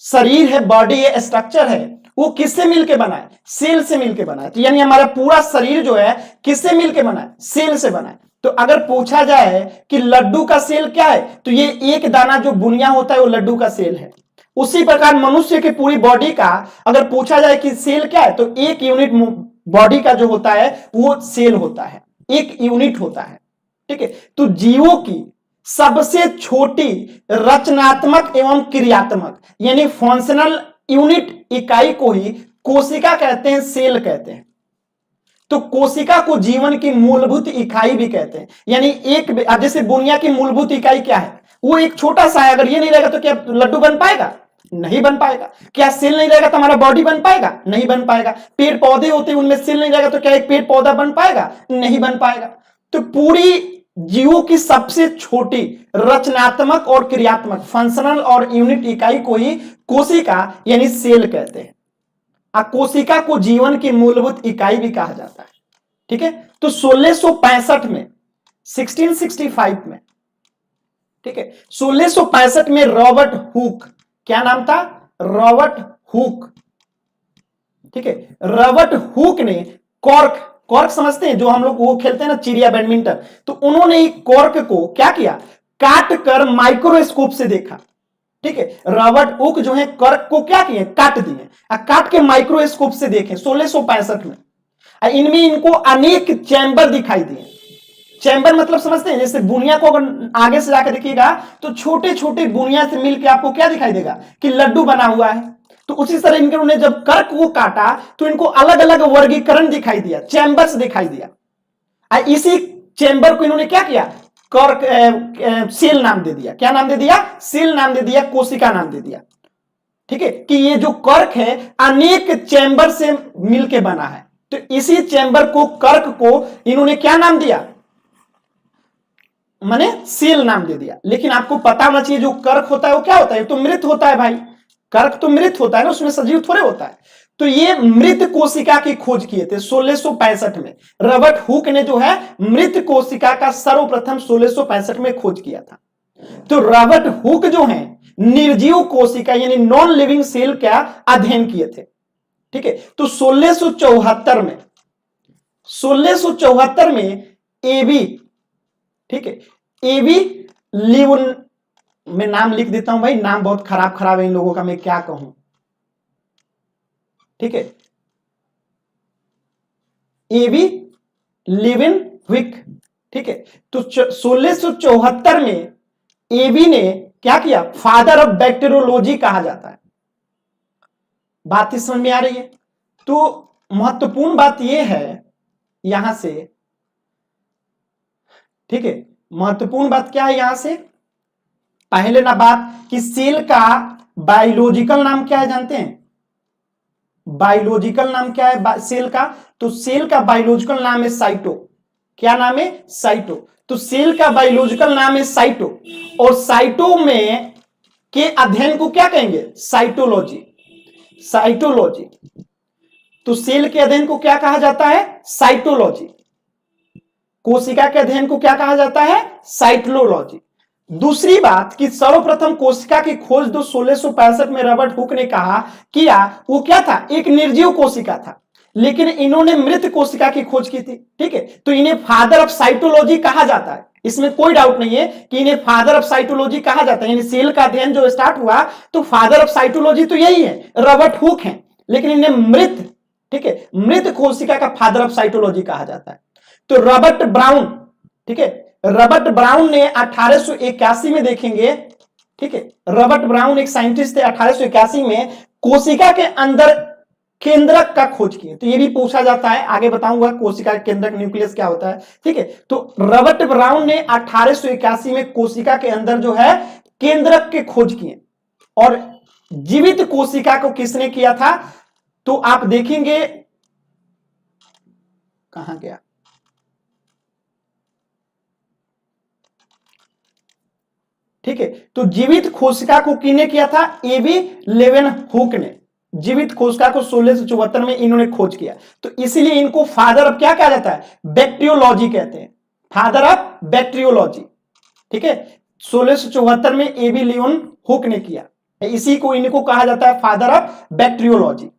शरीर है, बॉडी है, स्ट्रक्चर है, वो किससे मिलके बना है, सेल से मिलके बना है। तो यानी हमारा पूरा शरीर जो है किससे मिलके बना है, सेल से बना है। तो अगर पूछा जाए कि लड्डू का सेल क्या है, तो ये एक दाना जो बुनिया होता है वो लड्डू का सेल है। उसी प्रकार मनुष्य की पूरी बॉडी का अगर पूछा जाए कि सेल क्या है, तो एक यूनिट बॉडी का जो होता है वो सेल होता है, एक यूनिट होता है। ठीक है, तो जीवों की सबसे छोटी रचनात्मक एवं क्रियात्मक यानी फंक्शनल यूनिट इकाई को ही कोशिका कहते हैं, सेल कहते हैं। तो कोशिका को जीवन की मूलभूत इकाई भी कहते हैं। यानी एक जैसे बुनिया की मूलभूत इकाई क्या है, वो एक छोटा सा है, अगर ये नहीं रहेगा तो क्या लड्डू बन पाएगा, नहीं बन पाएगा। क्या सेल नहीं रहेगा तो हमारा बॉडी बन पाएगा, नहीं बन पाएगा। पेड़ पौधे होते हैं, उनमें सेल नहीं रहेगा तो क्या एक पेड़ पौधा बन पाएगा, नहीं बन पाएगा। तो पूरी जीवों की सबसे छोटी रचनात्मक और क्रियात्मक फंक्शनल और यूनिट इकाई को ही कोशिका यानी सेल कहते हैं। कोशिका को जीवन की मूलभूत इकाई भी कहा जाता है। ठीक है, तो 1665 में 1665 में, ठीक है, 1665 में रॉबर्ट हुक, क्या नाम था, रॉबर्ट हुक। ठीक है, रॉबर्ट हुक ने कॉर्क, कॉर्क समझते हैं जो हम लोग वो खेलते हैं ना चिड़िया बैडमिंटन, तो उन्होंने कॉर्क को क्या किया, काट कर माइक्रोस्कोप से देखा। ठीक है, रॉबर्ट हुक जो है कॉर्क को क्या किए, काट दिए, काट के माइक्रोस्कोप से देखे 1665 में। इनमें इनको अनेक चैम्बर दिखाई दिए। चैम्बर मतलब समझते हैं, जैसे बुनिया को अगर आगे से जाकर देखिएगा तो छोटे छोटे बुनिया से मिलकर आपको क्या दिखाई देगा कि लड्डू बना हुआ है। तो उसी तरह इन्होंने जब कर्क को काटा तो इनको अलग अलग वर्गीकरण दिखाई दिया, चैम्बर्स दिखाई दिया। इसी चैम्बर को इन्होंने क्या किया, कर्क सेल नाम दे दिया। क्या नाम दे दिया, सेल नाम दे दिया, कोशिका नाम दे दिया। ठीक है, कि ये जो कर्क है अनेक चैम्बर से मिलके बना है, तो इसी चैम्बर को, कर्क को इन्होंने क्या नाम दिया, माने सेल नाम दे दिया। लेकिन आपको पता होना चाहिए जो कर्क होता है वो क्या होता है, तो मृत होता है भाई। कर्क तो मृत होता है ना, उसमें सजीव थोड़े होता है। तो ये मृत कोशिका की खोज किए थे 1665 में। रॉबर्ट हुक ने जो है मृत कोशिका का सर्वप्रथम 1665 में खोज किया था। तो रॉबर्ट हुक जो है निर्जीव कोशिका यानी नॉन लिविंग सेल का अध्ययन किए थे। ठीक है, तो 1674 में, 1674 में एबी, ठीक है, एबी लिवन, मैं नाम लिख देता हूं भाई, नाम बहुत खराब खराब है इन लोगों का, मैं क्या कहूं। ठीक है, एबी लिवन विक। ठीक है, तो 1674 में एबी ने क्या किया, फादर ऑफ बैक्टीरियोलॉजी कहा जाता है। बात ही समझ में आ रही है। तो महत्वपूर्ण बात यह है यहां से, ठीक है, महत्वपूर्ण बात क्या है यहां से, पहले ना बात कि सेल का बायोलॉजिकल नाम क्या है जानते हैं, बायोलॉजिकल नाम क्या है सेल का, तो सेल का बायोलॉजिकल नाम है साइटो। क्या नाम है, साइटो। तो सेल का बायोलॉजिकल नाम है साइटो, और साइटो में के अध्ययन को क्या कहेंगे, साइटोलॉजी, साइटोलॉजी। तो सेल के अध्ययन को क्या कहा जाता है, साइटोलॉजी। कोशिका के अध्ययन को क्या कहा जाता है, साइटोलॉजी। दूसरी बात कि सर्वप्रथम कोशिका की खोज जो 1665 में रॉबर्ट हुक ने कहा किया, वो क्या था, एक निर्जीव कोशिका था, लेकिन इन्होंने मृत कोशिका की खोज की थी। ठीक है, तो इन्हें फादर ऑफ साइटोलॉजी कहा जाता है। इसमें कोई डाउट नहीं है कि इन्हें फादर ऑफ साइटोलॉजी कहा जाता है। यानी सेल का अध्ययन जो स्टार्ट हुआ तो फादर ऑफ साइटोलॉजी तो यही है, रॉबर्ट हुक है, लेकिन इन्हें मृत, ठीक है, मृत कोशिका का फादर ऑफ साइटोलॉजी कहा जाता है। तो रॉबर्ट ब्राउन, ठीक है, रॉबर्ट ब्राउन ने 1881 में, देखेंगे, ठीक है, रॉबर्ट ब्राउन एक साइंटिस्ट थे, 1881 में कोशिका के अंदर केंद्रक का खोज किए। तो ये भी पूछा जाता है, आगे बताऊंगा कोशिका के केंद्रक न्यूक्लियस क्या होता है, ठीक है। तो रॉबर्ट ब्राउन ने 1881 में कोशिका के अंदर जो है केंद्रक के खोज किए। और जीवित कोशिका को किसने किया था, तो आप देखेंगे, कहां गया, ठीक है। तो जीवित कोशिका को किसने किया था, एबी लेवेनहुक ने जीवित कोशिका को 1674 में इन्होंने खोज किया। तो इसलिए इनको फादर ऑफ क्या कहा जाता है, बैक्टीरियोलॉजी कहते हैं, फादर ऑफ बैक्टीरियोलॉजी, ठीक है। 1674 में एबी लेवेनहुक ने किया, इसी को इनको कहा जाता है फादर ऑफ बैक्टीरियोलॉजी।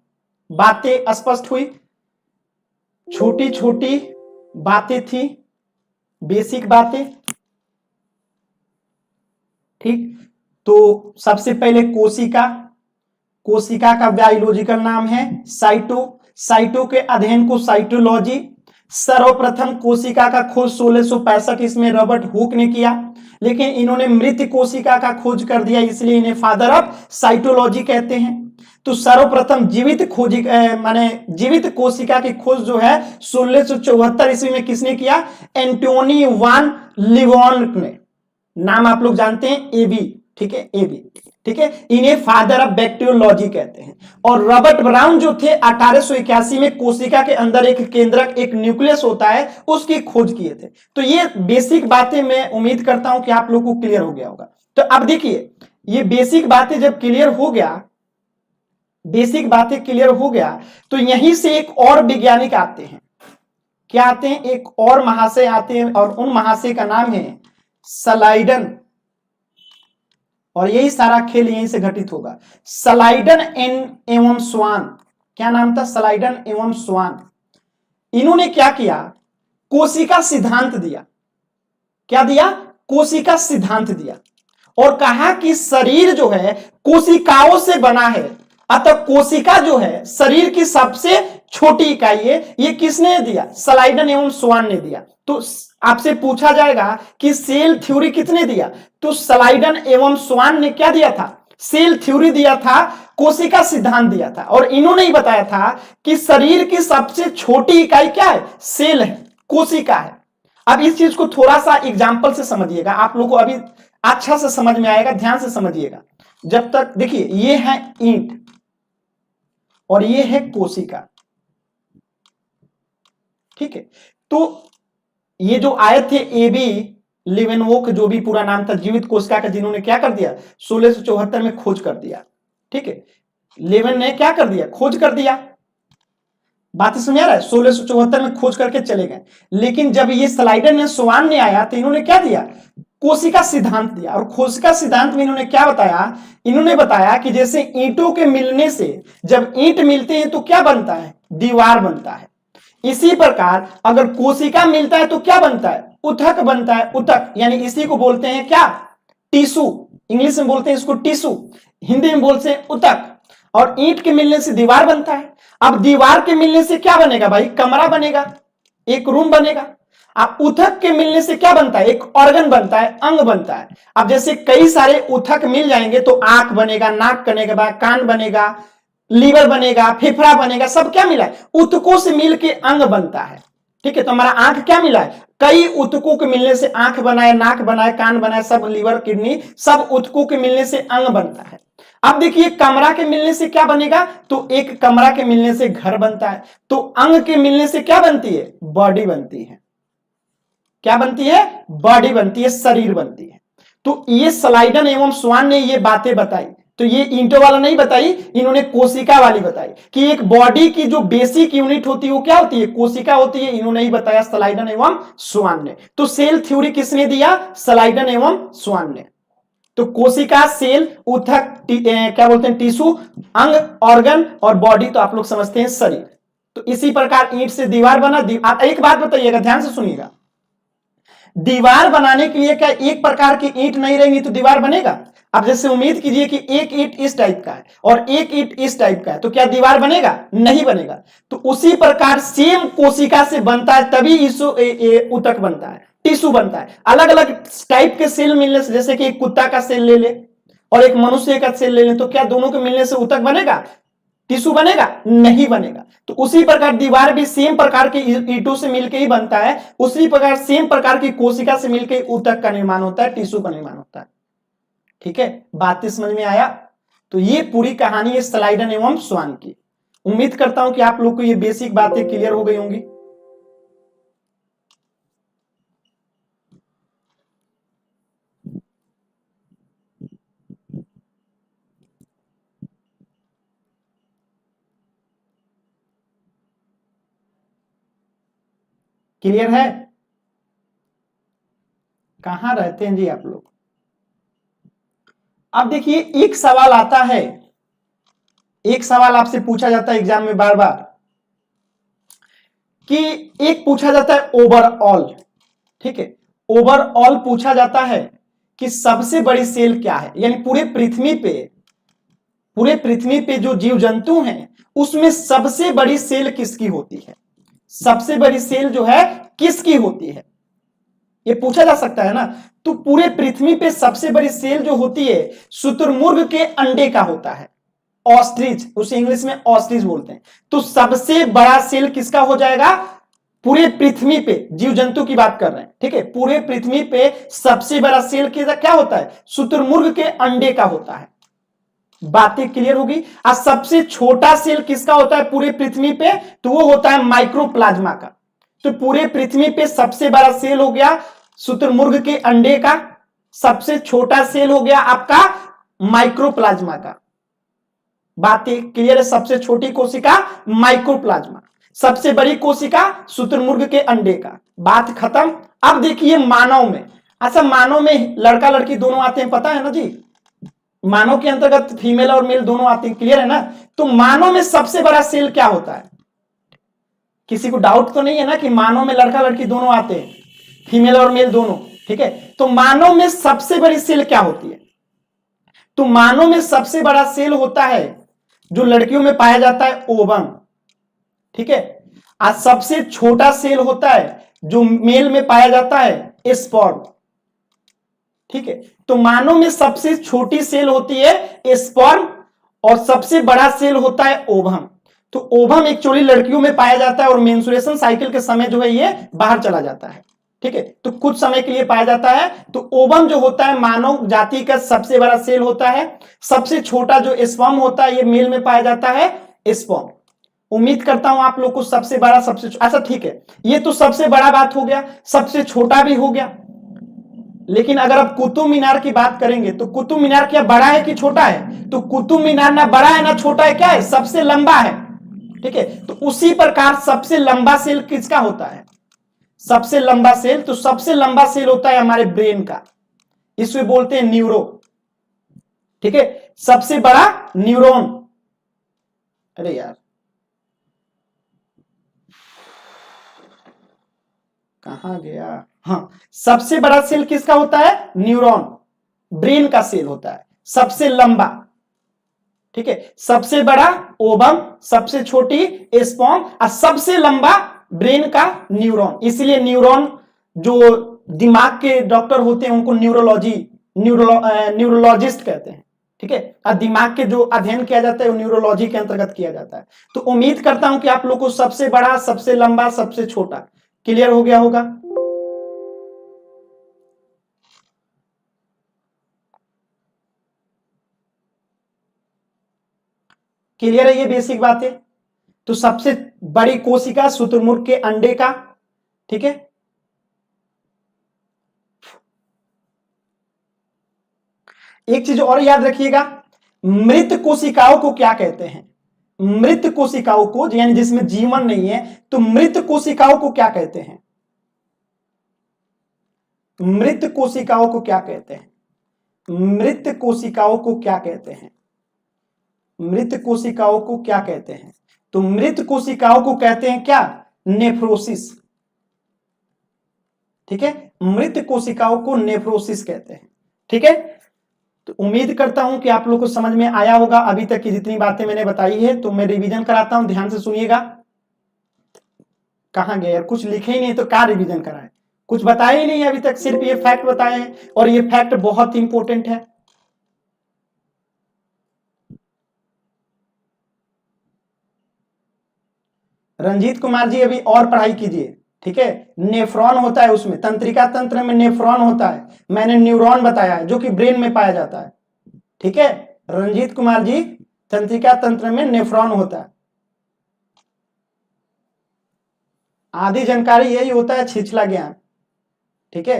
बातें स्पष्ट हुई, छोटी छोटी बातें थी, बेसिक बातें, ठीक। तो सबसे पहले कोशिका, कोशिका का बायोलॉजिकल नाम है साइटो, साइटो के अध्ययन को साइटोलॉजी। सर्वप्रथम कोशिका का खोज 1665 इसमें रॉबर्ट हुक ने किया, लेकिन इन्होंने मृत कोशिका का खोज कर दिया, इसलिए इन्हें फादर ऑफ साइटोलॉजी कहते हैं। तो सर्वप्रथम जीवित खोजी माने जीवित कोशिका की खोज जो है 1674 ईस्वी में किसने किया, एंटोनी वान लिवॉन्क ने, नाम आप लोग जानते हैं एबी, ठीक है, एबी, ठीक है। इन्हें फादर ऑफ बैक्टीरियोलॉजी कहते हैं। और रॉबर्ट ब्राउन जो थे 1881 में कोशिका के अंदर एक केंद्रक, एक न्यूक्लियस होता है, उसकी खोज किए थे। तो ये बेसिक बातें मैं उम्मीद करता हूं कि आप लोगों को क्लियर हो गया होगा। तो अब देखिए, ये बेसिक बातें जब क्लियर हो गया, बेसिक बातें क्लियर हो गया, तो यहीं से एक और वैज्ञानिक आते हैं। क्या आते हैं, एक और महाशय आते हैं, और उन महाशय का नाम है स्लाइडन। और यही सारा खेल यहीं से घटित होगा। स्लाइडन एवं स्वान, क्या नाम था, स्लाइडन एवं स्वान। इन्होंने क्या किया, कोशिका सिद्धांत दिया। क्या दिया, कोशिका सिद्धांत दिया, और कहा कि शरीर जो है कोशिकाओं से बना है, अतः कोशिका जो है शरीर की सबसे छोटी इकाई है। ये किसने दिया, स्लाइडन एवं स्वान ने दिया। तो आपसे पूछा जाएगा कि सेल थ्योरी किसने दिया, तो स्लाइडन एवं स्वान ने क्या दिया था, सेल थ्योरी दिया था, कोशिका सिद्धांत दिया था। और इन्होंने ही बताया था कि शरीर की सबसे छोटी इकाई क्या है, सेल है, कोशिका है। अब इस चीज को थोड़ा सा एग्जाम्पल से समझिएगा, आप लोगों को अभी अच्छा से समझ में आएगा, ध्यान से समझिएगा। जब तक देखिए, ये है ईंट और ये है कोशिका, ठीक है। तो ये जो आए थे एबी लिवेनवोक, जो भी पूरा नाम था, जीवित कोशिका का, जिन्होंने क्या कर दिया 1674 में खोज कर दिया, ठीक है। लेवन ने क्या कर दिया, खोज कर दिया, बात सुन आ रहा है, 1674 में खोज करके चले गए। लेकिन जब ये स्लाइडन ने स्वान ने आया तो इन्होंने क्या दिया, कोशिका सिद्धांत दिया। और कोशिका सिद्धांत में इन्होंने क्या बताया, इन्होंने बताया कि जैसे ईंटों के मिलने से, जब ईंट मिलते हैं तो क्या बनता है, दीवार बनता है। इसी प्रकार अगर कोशिका मिलता है तो क्या बनता है, उतक बनता है, उतक, यानी इसी को बोलते हैं क्या, टिश्यू। इंग्लिश में बोलते हैं इसको टिश्यू, हिंदी में बोलते हैं उतक। और ईंट के मिलने से दीवार बनता है। अब दीवार के मिलने से क्या बनेगा भाई, कमरा बनेगा, एक रूम बनेगा। अब उथक के मिलने से क्या बनता है, एक ऑर्गन बनता है, अंग बनता है। अब जैसे कई सारे उथक मिल जाएंगे तो आंख बनेगा, नाक बनेगा, कान बनेगा, लीवर बनेगा, फेफड़ा बनेगा, सब क्या मिला है, उतकों से मिलके अंग बनता है, ठीक है। तो हमारा आंख क्या मिला है, कई उतकों के मिलने से आंख बनाए, नाक बनाए, कान बनाए, सब लीवर, किडनी, सब उतकों के मिलने से अंग बनता है। अब देखिए, कमरा के मिलने से क्या बनेगा, तो एक कमरा के मिलने से घर बनता है। तो अंग के मिलने से क्या बनती है, बॉडी बनती है। क्या बनती है, बॉडी बनती है, शरीर बनती है। तो ये स्लाइडन एवं स्वान ने ये बातें बताई। तो ये ईंटों वाला नहीं बताई, इन्होंने कोशिका वाली बताई कि एक बॉडी की जो बेसिक यूनिट होती है वो क्या होती है, कोशिका होती है। इन्होंने ही बताया स्लाइडन एवं स्वान ने। तो सेल थ्योरी किसने दिया, स्लाइडन एवं स्वान ने। तो कोशिका, सेल, उतक, क्या बोलते हैं, टिश्यू, अंग, ऑर्गन, और बॉडी तो आप लोग समझते हैं शरीर। तो इसी प्रकार ईंट से दीवार बना। आप एक बात बताइएगा, ध्यान से सुनिएगा, दीवार बनाने के लिए क्या एक प्रकार की ईंट नहीं रहेंगी तो दीवार बनेगा? अब जैसे उम्मीद कीजिए कि एक ईंट इस टाइप का है और एक ईंट इस टाइप का है, तो क्या दीवार बनेगा? नहीं बनेगा। तो उसी प्रकार सेम कोशिका से बनता है, तभी ऊतक बनता है, टिश्यू बनता है। अलग अलग टाइप के सेल मिलने से, जैसे कि एक कुत्ता का सेल ले ले और एक मनुष्य का सेल ले ले, तो क्या दोनों के मिलने से ऊतक बनेगा? टिश्यू बनेगा? नहीं बनेगा। तो उसी प्रकार दीवार भी सेम प्रकार के ईंटों से मिलकर ही बनता है, उसी प्रकार सेम प्रकार की कोशिका से मिलकर ऊतक का निर्माण होता है, टिश्यू का निर्माण होता है। ठीक है, बात समझ में आया? तो ये पूरी कहानी है स्लाइडन एवं स्वान की। उम्मीद करता हूं कि आप लोग को ये बेसिक बातें क्लियर हो गई होंगी। क्लियर है? कहां रहते हैं जी आप लोग? अब देखिए, एक सवाल आता है, एक सवाल आपसे पूछा जाता है एग्जाम में बार बार, कि एक पूछा जाता है ओवरऑल। ठीक है, ओवरऑल पूछा जाता है कि सबसे बड़ी सेल क्या है, यानी पूरे पृथ्वी पे जो जीव जंतु हैं उसमें सबसे बड़ी सेल किसकी होती है? सबसे बड़ी सेल जो है किसकी होती है, ये पूछा जा सकता है ना। तो पूरे पृथ्वी पे सबसे बड़ी सेल जो होती है शुतुरमुर्ग के अंडे का होता है, ऑस्ट्रिच, उसे इंग्लिश में ऑस्ट्रिच बोलते हैं। तो सबसे बड़ा सेल किसका हो जाएगा? पूरे पृथ्वी पे जीव जंतु की बात कर रहे हैं, ठीक है, पूरे पृथ्वी पे सबसे बड़ा सेल क्या होता है? शुतुरमुर्ग के अंडे का होता है। बातें क्लियर होगी? और सबसे छोटा सेल किसका होता है पूरे पृथ्वी पे? तो वो होता है माइक्रोप्लाज्मा का। तो पूरे पृथ्वी पे सबसे बड़ा सेल हो गया शुतुरमुर्ग के अंडे का, सबसे छोटा सेल हो गया आपका माइक्रोप्लाज्मा का। बातें क्लियर है? सबसे छोटी कोशिका माइक्रोप्लाज्मा, सबसे बड़ी कोशिका शुतुरमुर्ग के अंडे का। बात खत्म। अब देखिए मानव में, अच्छा मानव में लड़का लड़की दोनों आते हैं, पता है ना जी, मानव के अंतर्गत फीमेल और मेल दोनों आते हैं, क्लियर है ना। तो मानव में सबसे बड़ा सेल क्या होता है? किसी को डाउट तो नहीं है ना कि मानव में लड़का लड़की दोनों आते हैं, फीमेल और मेल दोनों, ठीक है। तो मानव में सबसे बड़ी सेल क्या होती है? तो मानव में सबसे बड़ा सेल होता है जो लड़कियों में पाया जाता है ओवम, ठीक है। आज सबसे छोटा सेल होता है जो मेल में पाया जाता है स्पर्म, ठीक है। तो मानव में सबसे छोटी सेल होती है स्पर्म और सबसे बड़ा सेल होता है ओवम। तो ओवम एक्चुअली लड़कियों में पाया जाता है और मेंस्ट्रुएशन साइकिल के समय जो है ये बाहर चला जाता है, ठीक है। तो कुछ समय के लिए पाया जाता है। तो ओवम जो होता है मानव जाति का सबसे बड़ा सेल होता है। सबसे छोटा जो स्पर्म होता है ये मेल में पाया जाता है स्पर्म। उम्मीद करता हूं आप लोग को सबसे बड़ा सबसे अच्छा, ठीक है, ये तो सबसे बड़ा बात हो गया, सबसे छोटा भी हो गया। लेकिन अगर आप कुतुब मीनार की बात करेंगे तो कुतुब मीनार क्या बड़ा है कि छोटा है? तो कुतुब मीनार ना बड़ा है ना छोटा है, क्या है? सबसे लंबा है, ठीक है। तो उसी प्रकार सबसे लंबा सेल किसका होता है? सबसे लंबा सेल, तो सबसे लंबा सेल होता है हमारे ब्रेन का, इसमें बोलते हैं न्यूरो, ठीक है। सबसे बड़ा न्यूरॉन, अरे यार कहां गया, हाँ, सबसे बड़ा सेल किसका होता है? न्यूरॉन, ब्रेन का सेल होता है, सबसे लंबा, ठीक है। सबसे बड़ा ओवम, सबसे छोटी स्पर्म और सबसे लंबा ब्रेन का न्यूरॉन। इसलिए न्यूरॉन जो दिमाग के डॉक्टर होते हैं उनको न्यूरोलॉजिस्ट कहते हैं, ठीक है। और दिमाग के जो अध्ययन किया जाता है वो न्यूरोलॉजी के अंतर्गत किया जाता है। तो उम्मीद करता हूं कि आप लोग को सबसे बड़ा, सबसे लंबा, सबसे छोटा क्लियर हो गया होगा। क्लियर है ये बेसिक बातें? तो सबसे बड़ी कोशिका शुतुरमुर्ग के अंडे का, ठीक है। एक चीज और याद रखिएगा, मृत कोशिकाओं को क्या कहते हैं? मृत कोशिकाओं को, यानी जिसमें जीवन नहीं है, तो मृत कोशिकाओं को क्या कहते हैं? मृत कोशिकाओं को क्या कहते हैं? मृत कोशिकाओं को क्या कहते हैं? मृत कोशिकाओं को क्या कहते हैं? तो मृत कोशिकाओं को कहते हैं क्या? नेफ्रोसिस, ठीक है, मृत कोशिकाओं को नेफ्रोसिस कहते हैं। ठीक है, तो उम्मीद करता हूं कि आप लोग को समझ में आया होगा अभी तक की जितनी बातें मैंने बताई है। तो मैं रिवीजन कराता हूं, ध्यान से सुनिएगा। कहां गए यार, कुछ लिखे ही नहीं तो क्या रिवीजन कराए, कुछ बताया ही नहीं अभी तक, सिर्फ ये फैक्ट बताए हैं और ये फैक्ट बहुत इंपॉर्टेंट है। रंजीत कुमार जी अभी और पढ़ाई कीजिए। ठीक है, नेफ्रॉन होता है उसमें, तंत्रिका तंत्र में नेफ्रॉन होता है, मैंने न्यूरॉन बताया है जो कि ब्रेन में पाया जाता है। ठीक है रंजीत कुमार जी, तंत्रिका तंत्र में नेफ्रॉन होता है। आधी जानकारी यही होता है, छिछला ज्ञान। ठीक है,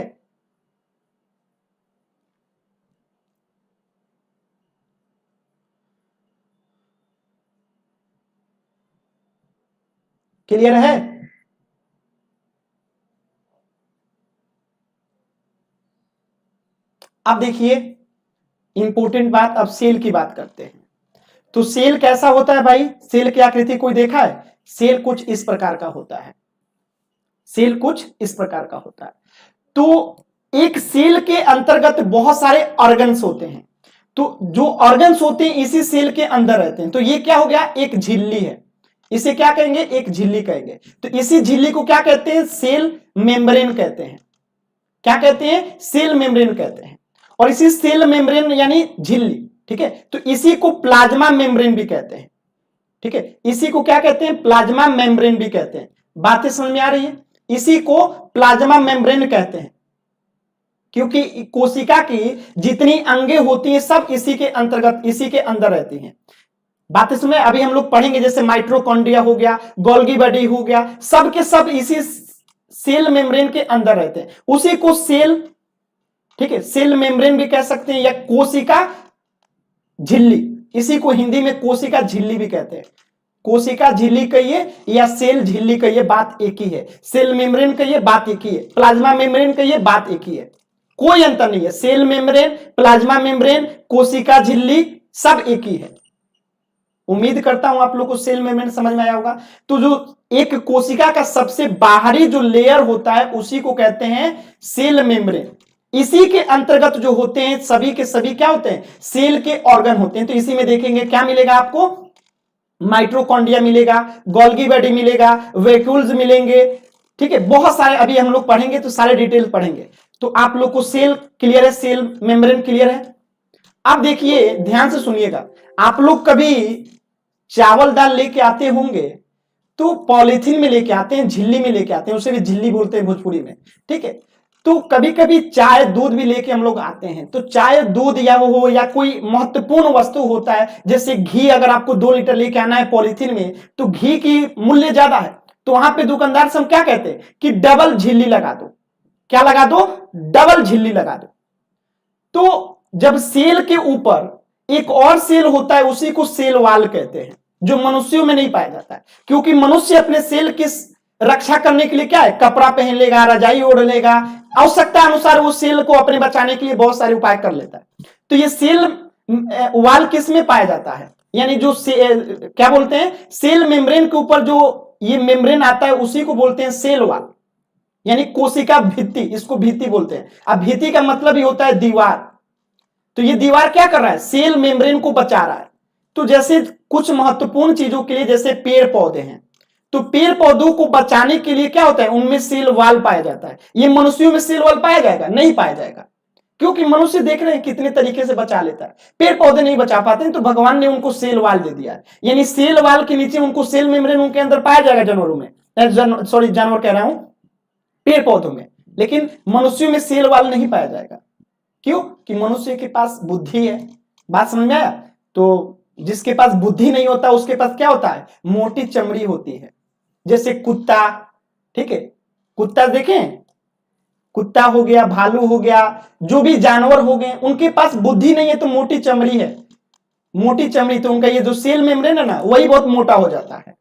क्लियर है? अब देखिए इंपॉर्टेंट बात, अब सेल की बात करते हैं। तो सेल कैसा होता है भाई, सेल की आकृति कोई देखा है? सेल कुछ इस प्रकार का होता है, सेल कुछ इस प्रकार का होता है। तो एक सेल के अंतर्गत बहुत सारे ऑर्गन्स होते हैं, तो जो ऑर्गन्स होते हैं इसी सेल के अंदर रहते हैं। तो ये क्या हो गया, एक झिल्ली है, इसे क्या कहेंगे, एक झिल्ली कहेंगे। तो इसी झिल्ली को क्या कहते हैं, सेल मेम्ब्रेन कहते हैं। क्या कहते हैं, सेल मेम्ब्रेन कहते हैं। और इसी सेल मेम्ब्रेन यानी झिल्ली, ठीक है, तो इसी को प्लाज्मा मेम्ब्रेन भी कहते हैं। ठीक है, इसी को क्या कहते हैं, प्लाज्मा मेम्ब्रेन भी कहते हैं। बातें समझ में आ रही है? इसी को प्लाज्मा मेम्ब्रेन कहते हैं, क्योंकि कोशिका की जितनी अंगे होती हैं सब इसी के अंतर्गत, इसी के अंदर रहती हैं। बातें सुने, अभी हम लोग पढ़ेंगे, जैसे माइटोकॉन्ड्रिया हो गया, गोल्गी बॉडी हो गया, सब के सब इसी सेल मेम्ब्रेन के अंदर रहते हैं। उसी को सेल, ठीक है, सेल मेम्ब्रेन भी कह सकते हैं या कोशिका झिल्ली, इसी को हिंदी में कोशिका झिल्ली भी कहते हैं। कोशिका झिल्ली कहिए या सेल झिल्ली कहिए, बात एक ही है। सेल मेम्ब्रेन कहिए, बात एक ही है। प्लाज्मा मेम्ब्रेन कहिए, बात एक ही है, कोई अंतर नहीं है। सेल मेम्ब्रेन, प्लाज्मा मेम्ब्रेन, कोशिका झिल्ली सब एक ही है। उम्मीद करता हूं आप लोग को सेल मेम्ब्रेन समझ में आया होगा। तो जो एक कोशिका का सबसे बाहरी जो लेयर होता है उसी को कहते हैं सेल मेम्ब्रेन। इसी के अंतर्गत जो होते हैं सभी के सभी क्या होते हैं, सेल के ऑर्गन होते हैं। तो इसी में देखेंगे क्या मिलेगा आपको, माइटोकॉन्ड्रिया मिलेगा, गोल्गी बॉडी मिलेगा, वैक्यूल्स मिलेंगे। ठीक है, बहुत सारे अभी हम लोग पढ़ेंगे तो सारे डिटेल पढ़ेंगे। तो आप लोग को सेल क्लियर है, सेल मेम्ब्रेन क्लियर है? अब देखिए ध्यान से सुनिएगा, आप लोग कभी चावल दाल लेके आते होंगे तो पॉलिथीन में लेके आते हैं, झिल्ली में लेके आते हैं, उसे भी झिल्ली बोलते हैं भोजपुरी में। ठीक है, तो कभी कभी चाय दूध भी लेके हम लोग आते हैं। तो चाय दूध या वो हो या कोई महत्वपूर्ण वस्तु होता है, जैसे घी, अगर आपको 2 लीटर लेके आना है पॉलिथीन में, तो घी की मूल्य ज्यादा है, तो वहां पे दुकानदार से हम क्या कहते हैं कि डबल झिल्ली लगा दो। क्या लगा दो, डबल झिल्ली लगा दो। तो जब सेल के ऊपर एक और सेल होता है उसी को सेल वाल कहते हैं, जो मनुष्यों में नहीं पाया जाता है, क्योंकि मनुष्य अपने सेल की रक्षा करने के लिए क्या है, कपड़ा पहन लेगा, रजाई ओढ़ लेगा, आवश्यकता अनुसार वो सेल को अपने बचाने के लिए बहुत सारे उपाय कर लेता है। तो ये सेल वाल किस में पाया जाता है, यानी जो क्या बोलते हैं, सेल मेम्ब्रेन के ऊपर जो ये मेम्ब्रेन आता है उसी को बोलते हैं सेल वाल, यानी कोशिका भित्ति, इसको भित्ति बोलते हैं। अब भित्ति का मतलब ही होता है दीवार। तो ये दीवार क्या कर रहा है, सेल मेम्ब्रेन को बचा रहा है। तो जैसे कुछ महत्वपूर्ण चीजों के लिए, जैसे पेड़ पौधे हैं, तो पेड़ पौधों को बचाने के लिए क्या होता है, उनमें सेल वाल पाया जाता है। ये मनुष्यों में सेल वाल पाया जाएगा, नहीं पाया जाएगा, क्योंकि मनुष्य देख रहे हैं कितने तरीके से बचा लेता है, पेड़ पौधे नहीं बचा पाते हैं, तो भगवान ने उनको सेल वाल दे दिया है। यानी सेल वाल के नीचे उनको सेल मेम्ब्रेन उनके अंदर पाया जाएगा, जानवरों में, सॉरी जानवर कह रहा हूं, पेड़ पौधों में, लेकिन मनुष्यों में सेल वाल नहीं पाया जाएगा। क्यों? कि मनुष्य के पास बुद्धि है। बात समझ में आया? तो जिसके पास बुद्धि नहीं होता उसके पास क्या होता है, मोटी चमड़ी होती है। जैसे कुत्ता, ठीक है, कुत्ता देखें, कुत्ता हो गया, भालू हो गया, जो भी जानवर हो गए, उनके पास बुद्धि नहीं है तो मोटी चमड़ी है। मोटी चमड़ी, तो उनका ये जो सेल मेम्ब्रेन है ना, वही बहुत मोटा हो जाता है।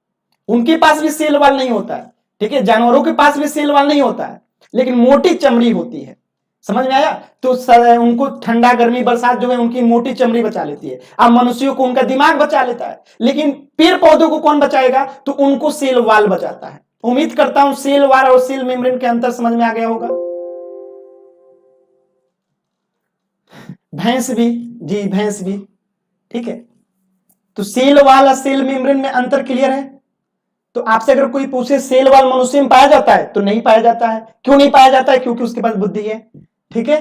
उनके पास भी सेल वाल नहीं होता है। ठीक है, जानवरों के पास भी सेल वाल नहीं होता है, लेकिन मोटी चमड़ी होती है। समझ में आया? तो उनको ठंडा गर्मी बरसात जो है उनकी मोटी चमड़ी बचा लेती है। अब मनुष्यों को उनका दिमाग बचा लेता है, लेकिन पेड़ पौधों को कौन बचाएगा, तो उनको सेल वाल बचाता है। उम्मीद करता हूं सेल वाल और सेल मेम्ब्रेन के अंतर समझ में आ गया होगा। भैंस भी, जी भैंस भी, ठीक है। तो सेल वाल और सेल मेम्ब्रेन में अंतर क्लियर है। तो आपसे अगर कोई पूछे सेल वाल मनुष्य में पाया जाता है, तो नहीं पाया जाता है। क्यों नहीं पाया जाता है? क्योंकि उसके पास बुद्धि है, ठीक है।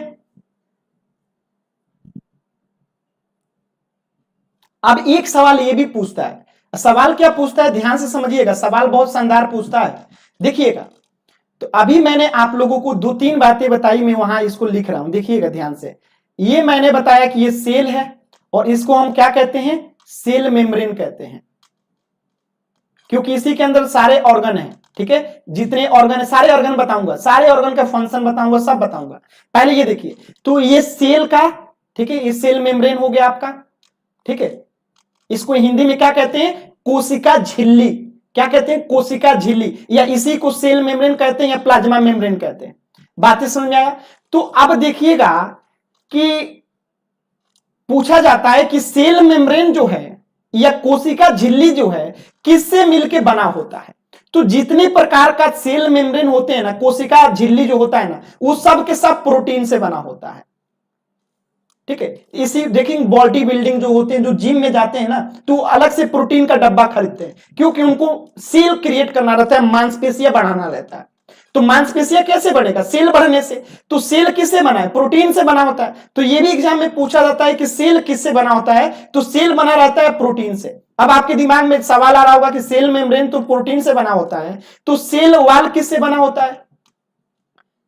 अब एक सवाल ये भी पूछता है, सवाल क्या पूछता है ध्यान से समझिएगा, सवाल बहुत शानदार पूछता है, देखिएगा। तो अभी मैंने आप लोगों को दो तीन बातें बताई, मैं वहां इसको लिख रहा हूं, देखिएगा ध्यान से। ये मैंने बताया कि ये सेल है और इसको हम क्या कहते हैं? सेल मेम्ब्रेन कहते हैं, क्योंकि इसी के अंदर सारे ऑर्गन हैं, ठीक है। जितने ऑर्गन है सारे ऑर्गन बताऊंगा, सारे ऑर्गन का फंक्शन बताऊंगा, सब बताऊंगा। पहले ये देखिए, तो ये सेल का, ठीक है, ये सेल मेम्ब्रेन हो गया आपका, ठीक है। इसको हिंदी में क्या कहते हैं? कोशिका झिल्ली। क्या कहते हैं? कोशिका झिल्ली, या इसी को सेल मेम्ब्रेन कहते हैं या प्लाज्मा मेम्ब्रेन कहते हैं। बातें समझ में आया? तो अब देखिएगा कि पूछा जाता है कि सेल मेम्ब्रेन जो है या कोशिका झिल्ली जो है किससे मिलके बना होता है। तो जितने प्रकार का सेल मेम्ब्रेन होते हैं ना, कोशिका झिल्ली जो होता है ना, वो सब के सब प्रोटीन से बना होता है, ठीक है। इसी देखिए बॉडी बिल्डिंग जो होते हैं, जो जिम में जाते हैं ना, तो अलग से प्रोटीन का डब्बा खरीदते हैं, क्योंकि उनको सेल क्रिएट करना रहता है, मांसपेशियां बढ़ाना रहता है। तो मांसपेशियां कैसे बढ़ेगा? सेल बढ़ने से। तो सेल किससे बना है? प्रोटीन से बना होता है। तो ये भी एग्जाम में पूछा जाता है कि सेल किससे बना होता है, तो सेल बना रहता है प्रोटीन से। अब आपके दिमाग में सवाल आ रहा होगा कि सेल मेम्ब्रेन तो प्रोटीन से बना होता है, तो सेल वॉल किससे बना होता है?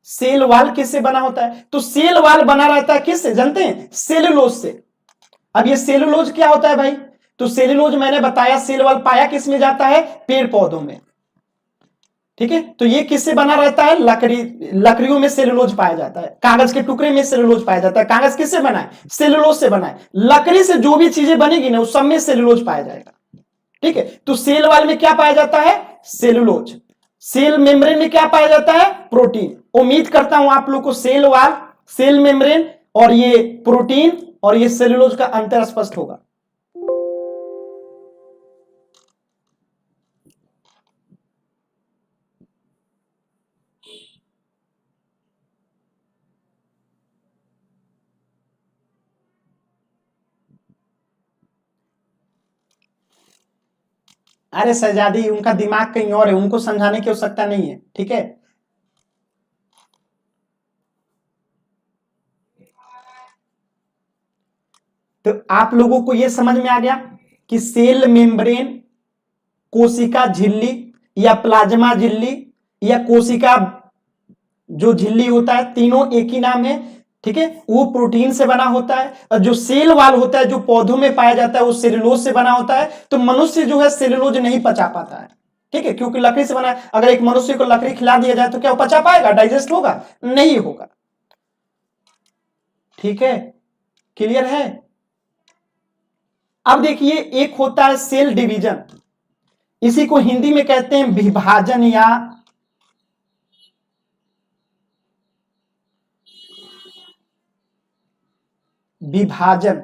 सेल वॉल किससे बना होता है? तो सेल वॉल बना रहता है किससे जानते हैं? सेलुलोज से। अब ये सेलुलोज क्या होता है भाई? तो सेलुलोज मैंने बताया, सेल वॉल पाया किस में जाता है? पेड़ पौधों में, ठीक है। तो ये किससे बना रहता है? लकड़ियों में सेलुलोज पाया जाता है, कागज के टुकड़े में सेलुलोज पाया जाता है। कागज किससे बना है? सेलुलोज से बना है। लकड़ी से जो भी चीजें बनेगी ना, उस सब में सेलुलोज पाया जाएगा, ठीक है। तो सेल वॉल में क्या पाया जाता है? सेलुलोज। सेल मेम्ब्रेन में क्या पाया जाता है? प्रोटीन। उम्मीद करता हूं आप लोग को सेल वॉल, सेल मेम्ब्रेन और ये प्रोटीन और ये सेलुलोज का अंतर स्पष्ट होगा। अरे शहजादी, उनका दिमाग कहीं और है, उनको समझाने की आवश्यकता नहीं है, ठीक है। तो आप लोगों को यह समझ में आ गया कि सेल मेम्ब्रेन, कोशिका झिल्ली या प्लाज्मा झिल्ली या कोशिका जो झिल्ली होता है, तीनों एक ही नाम है, ठीक है। वो प्रोटीन से बना होता है। और जो सेल वाल होता है, जो पौधों में पाया जाता है, वो सेलुलोज से बना होता है। तो मनुष्य जो है सेलुलोज नहीं पचा पाता है, ठीक है, क्योंकि लकड़ी से बना है। अगर एक मनुष्य को लकड़ी खिला दिया जाए तो क्या वो पचा पाएगा? डाइजेस्ट होगा? नहीं होगा, ठीक है। क्लियर है? अब देखिए, एक होता है सेल डिवीजन, इसी को हिंदी में कहते हैं विभाजन या विभाजन,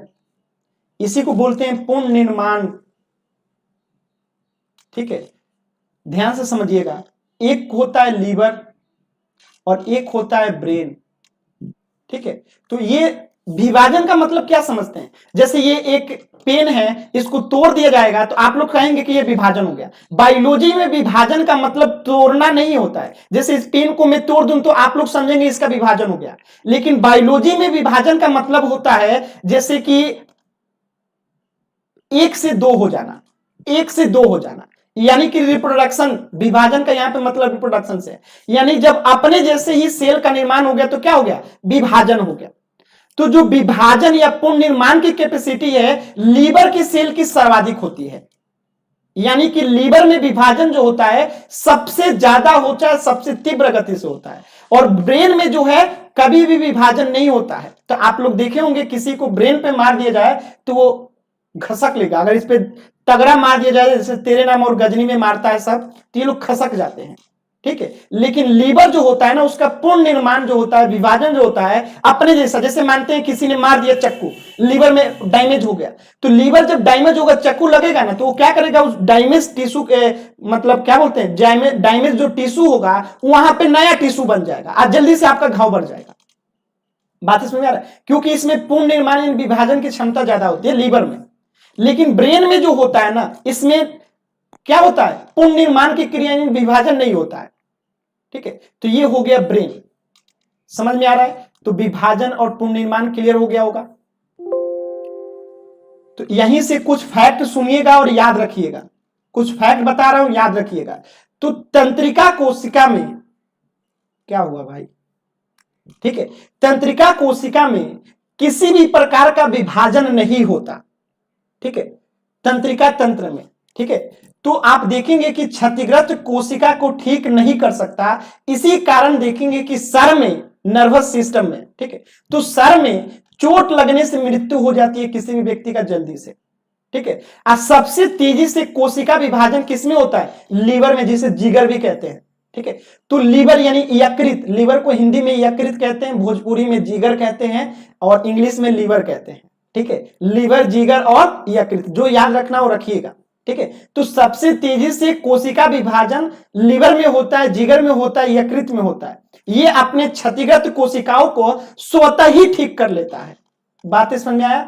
इसी को बोलते हैं पुनर्निर्माण, ठीक है। ध्यान से समझिएगा, एक होता है लीवर और एक होता है ब्रेन, ठीक है। तो ये विभाजन का मतलब क्या समझते हैं? जैसे ये एक पेन है, इसको तोड़ दिया जाएगा तो आप लोग कहेंगे कि ये विभाजन हो गया। बायोलॉजी में विभाजन का मतलब तोड़ना नहीं होता है। जैसे इस पेन को मैं तोड़ दूं तो आप लोग समझेंगे इसका विभाजन हो गया, लेकिन बायोलॉजी में विभाजन का मतलब होता है जैसे कि एक से दो हो जाना, एक से दो हो जाना, यानी कि रिप्रोडक्शन। विभाजन का यहां पे मतलब रिप्रोडक्शन से, यानी जब अपने जैसे ही सेल का निर्माण हो गया तो क्या हो गया? विभाजन हो गया। तो जो विभाजन या पुनर्निर्माण की कैपेसिटी है, लीवर की सेल की सर्वाधिक होती है। यानी कि लीवर में विभाजन जो होता है सबसे ज्यादा होता है, सबसे तीव्र गति से होता है। और ब्रेन में जो है कभी भी विभाजन नहीं होता है। तो आप लोग देखे होंगे किसी को ब्रेन पे मार दिया जाए तो वो खसक लेगा। अगर इस पे तगड़ा मार दिया जाए, जैसे तेरे नाम और गजनी में मारता है सब, तो ये लोग खसक जाते हैं, ठीक है। लेकिन लीवर जो होता है ना, उसका पूर्ण निर्माण जो होता है, विभाजन जो होता है अपने जैसा, जैसे मानते हैं किसी ने मार दिया चक्कू, लीवर में डैमेज हो गया, तो लीवर जब डैमेज होगा, चक्कू लगेगा ना, तो वो क्या करेगा? उस डैमेज टिश्यू के मतलब क्या बोलते हैं, डैमेज जो टिश्यू होगा वहां पे नया टिश्यू बन जाएगा और जल्दी से आपका घाव बढ़ जाएगा। बात समझ में आ रहा है? क्योंकि इसमें पूर्ण निर्माण यानी विभाजन की क्षमता ज्यादा होती है लीवर में, लेकिन ब्रेन में जो होता है ना, इसमें क्या होता है, पूर्ण निर्माण की क्रिया यानी विभाजन नहीं होता है। ठीक है, तो ये हो गया ब्रेन, समझ में आ रहा है? तो विभाजन और पूर्ण निर्माण क्लियर हो गया होगा। तो यहीं से कुछ फैक्ट सुनिएगा और याद रखिएगा, कुछ फैक्ट बता रहा हूं, याद रखिएगा। तो तंत्रिका कोशिका में क्या हुआ भाई? ठीक है, तंत्रिका कोशिका में किसी भी प्रकार का विभाजन नहीं होता। ठीक है, तंत्रिका तंत्र में। ठीक है, तो आप देखेंगे कि क्षतिग्रस्त कोशिका को ठीक नहीं कर सकता, इसी कारण देखेंगे कि सर में, नर्वस सिस्टम में, ठीक है, तो सर में चोट लगने से मृत्यु हो जाती है किसी भी व्यक्ति का जल्दी से। ठीक है, और सबसे तेजी से कोशिका विभाजन किसमें होता है? लीवर में, जिसे जिगर भी कहते हैं। ठीक है, तो लीवर यानी यकृत, लीवर को हिंदी में यकृत कहते हैं, भोजपुरी में जिगर कहते हैं और इंग्लिश में लीवर कहते हैं। ठीक है, लीवर, जिगर और यकृत, जो याद रखना हो रखिएगा। ठीक है, तो सबसे तेजी से कोशिका विभाजन लीवर में होता है, जिगर में होता है, यकृत में होता है। ये अपने क्षतिग्रस्त कोशिकाओं को स्वतः ही ठीक कर लेता है। बातें समझ में आया?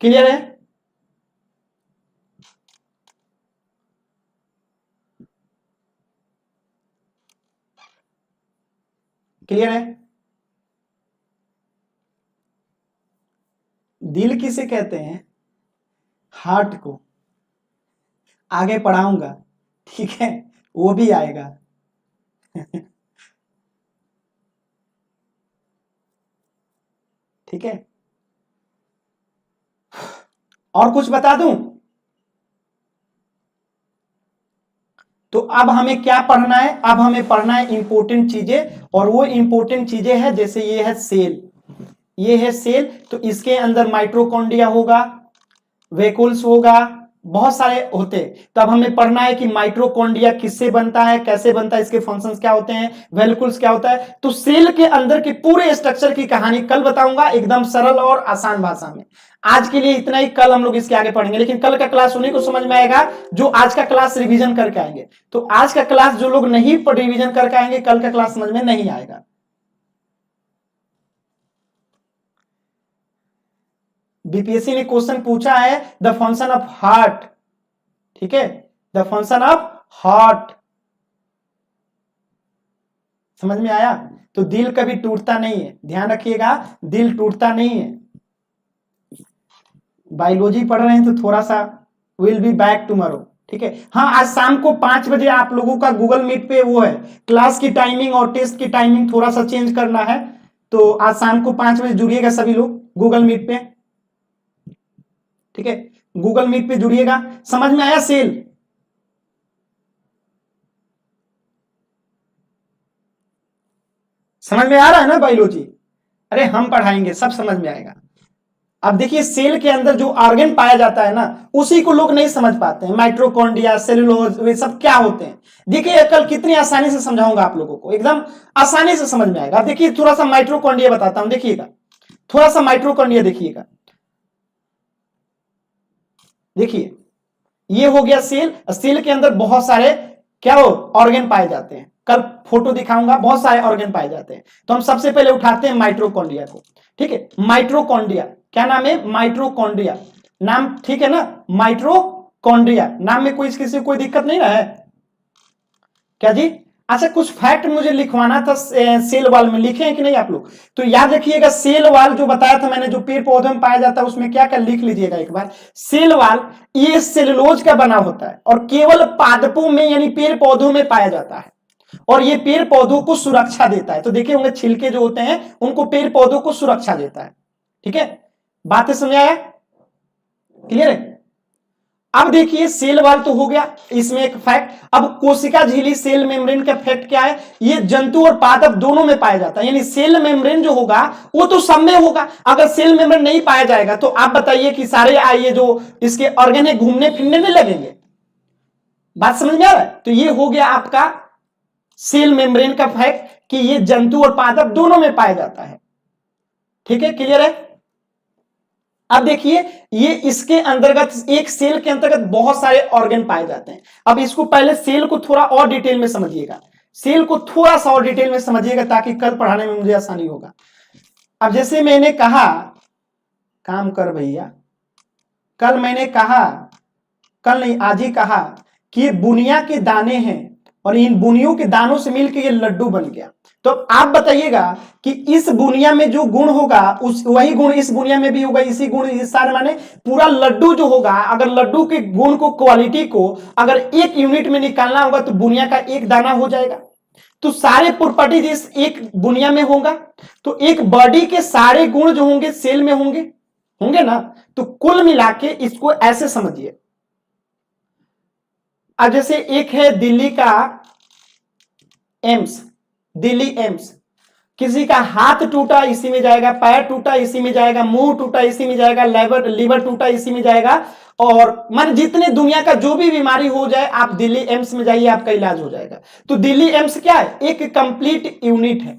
क्लियर है? क्लियर है? दिल किसे कहते हैं? हार्ट को। आगे पढ़ाऊंगा, ठीक है, वो भी आएगा। ठीक है, और कुछ बता दूं? तो अब हमें क्या पढ़ना है? अब हमें पढ़ना है इंपॉर्टेंट चीजें, और वो इंपॉर्टेंट चीजें हैं जैसे ये है सेल, ये है सेल, तो इसके अंदर माइटोकॉन्ड्रिया होगा, वेकुल्स होगा, बहुत सारे होते हैं। तब हमें पढ़ना है कि माइटोकॉन्ड्रिया किससे बनता है, कैसे बनता है, इसके फंक्शंस क्या होते हैं, वेलिकुल्स क्या होता है। तो सेल के अंदर के पूरे स्ट्रक्चर की कहानी कल बताऊंगा, एकदम सरल और आसान भाषा में। आज के लिए इतना ही, कल हम लोग इसके आगे पढ़ेंगे, लेकिन कल का क्लास उन्हीं को समझ में आएगा जो आज का क्लास रिवीजन करके आएंगे। तो आज का क्लास जो लोग नहीं रिवीजन करके आएंगे, कल का क्लास समझ में नहीं आएगा। बीपीएससी ने क्वेश्चन पूछा है द फंक्शन ऑफ हार्ट। ठीक है, द फंक्शन ऑफ हार्ट, समझ में आया? तो दिल कभी टूटता नहीं है, ध्यान रखिएगा, दिल टूटता नहीं है। बायोलॉजी पढ़ रहे हैं तो थोड़ा सा, विल बी बैक टुमारो। ठीक है, हाँ, आज शाम को 5 बजे आप लोगों का गूगल मीट पे वो है, क्लास की टाइमिंग और टेस्ट की टाइमिंग थोड़ा सा चेंज करना है। तो आज शाम को 5 बजे जुड़िएगा सभी लोग गूगल मीट पे। ठीक है, गूगल मीट पे जुड़िएगा। समझ में आया सेल? समझ में आ रहा है ना बायोलॉजी? अरे हम पढ़ाएंगे, सब समझ में आएगा। अब देखिए, सेल के अंदर जो ऑर्गन पाया जाता है ना, उसी को लोग नहीं समझ पाते हैं। माइटोकॉन्ड्रिया, सेलुलोज, वे सब क्या होते हैं। देखिए कल कितनी आसानी से समझाऊंगा आप लोगों को, एकदम आसानी से समझ में आएगा। अब देखिए थोड़ा सा माइटोकॉन्ड्रिया बताता हूं, देखिएगा थोड़ा सा माइटोकॉन्ड्रिया देखिएगा। देखिए ये हो गया सेल, सेल के अंदर बहुत सारे क्या हो, ऑर्गन पाए जाते हैं। कल फोटो दिखाऊंगा, बहुत सारे ऑर्गन पाए जाते हैं। तो हम सबसे पहले उठाते हैं माइटोकॉन्ड्रिया को। ठीक है, माइटोकॉन्ड्रिया क्या नाम है? माइटोकॉन्ड्रिया नाम, ठीक है ना? माइटोकॉन्ड्रिया नाम में कोई किसी को कोई दिक्कत नहीं ना है क्या जी? अच्छा, कुछ फैक्ट मुझे लिखवाना था सेल वाल में, लिखे हैं कि नहीं आप लोग? तो याद रखिएगा, सेल वाल जो बताया था मैंने, जो पेड़ पौधों में पाया जाता है, उसमें क्या क्या लिख लीजिएगा एक बार। सेल वाल ये सेलुलोज का बना होता है और केवल पादपों में यानी पेड़ पौधों में पाया जाता है, और ये पेड़ पौधों को सुरक्षा देता है। तो देखिए होंगे छिलके जो होते हैं उनको पेड़ पौधों को सुरक्षा देता है। ठीक है, बातें समझ आया? क्लियर है? अब देखिए सेल वाल तो हो गया, इसमें एक फैक्ट। अब कोशिका झिल्ली सेल मेम्ब्रेन का फैक्ट क्या है? ये जंतु और पादप दोनों में पाया जाता है, यानी सेल मेम्ब्रेन जो होगा वो तो सब में होगा। अगर सेल मेम्ब्रेन नहीं पाया जाएगा तो आप बताइए कि सारे आइए जो इसके ऑर्गन है घूमने फिरने नहीं लगेंगे। बात समझ में आ रहा है? तो ये हो गया आपका सेल मेम्ब्रेन का फैक्ट कि ये जंतु और पादप दोनों में पाया जाता है। ठीक है, क्लियर है? अब देखिए ये इसके अंतर्गत, एक सेल के अंतर्गत बहुत सारे ऑर्गन पाए जाते हैं। अब इसको पहले सेल को थोड़ा और डिटेल में समझिएगा, सेल को थोड़ा सा और डिटेल में समझिएगा ताकि कल पढ़ाने में मुझे आसानी होगा। अब जैसे मैंने कहा, काम कर भैया, कल मैंने कहा, कल नहीं आज ही कहा कि ये बुनिया के दाने हैं और इन बुनियों के दानों से मिलकर ये लड्डू बन गया। तो आप बताइएगा कि इस बुनिया में जो गुण होगा उस वही गुण इस बुनिया में भी होगा, इसी गुण इस सारे माने पूरा लड्डू जो होगा, अगर लड्डू के गुण को, क्वालिटी को अगर एक यूनिट में निकालना होगा तो बुनिया का एक दाना हो जाएगा। तो सारे प्रॉपर्टीज इस एक बुनिया में होगा। तो एक बॉडी के सारे गुण जो होंगे सेल में होंगे, होंगे ना। तो कुल मिला के इसको ऐसे समझिए। अब जैसे एक है दिल्ली का एम्स, दिल्ली एम्स, किसी का हाथ टूटा इसी में जाएगा, पैर टूटा इसी में जाएगा, मुंह टूटा इसी में जाएगा, लीवर टूटा इसी में जाएगा, और मान जितने दुनिया का जो भी बीमारी हो जाए आप दिल्ली एम्स में जाइए, आपका इलाज हो जाएगा। तो दिल्ली एम्स क्या है? एक कंप्लीट यूनिट है।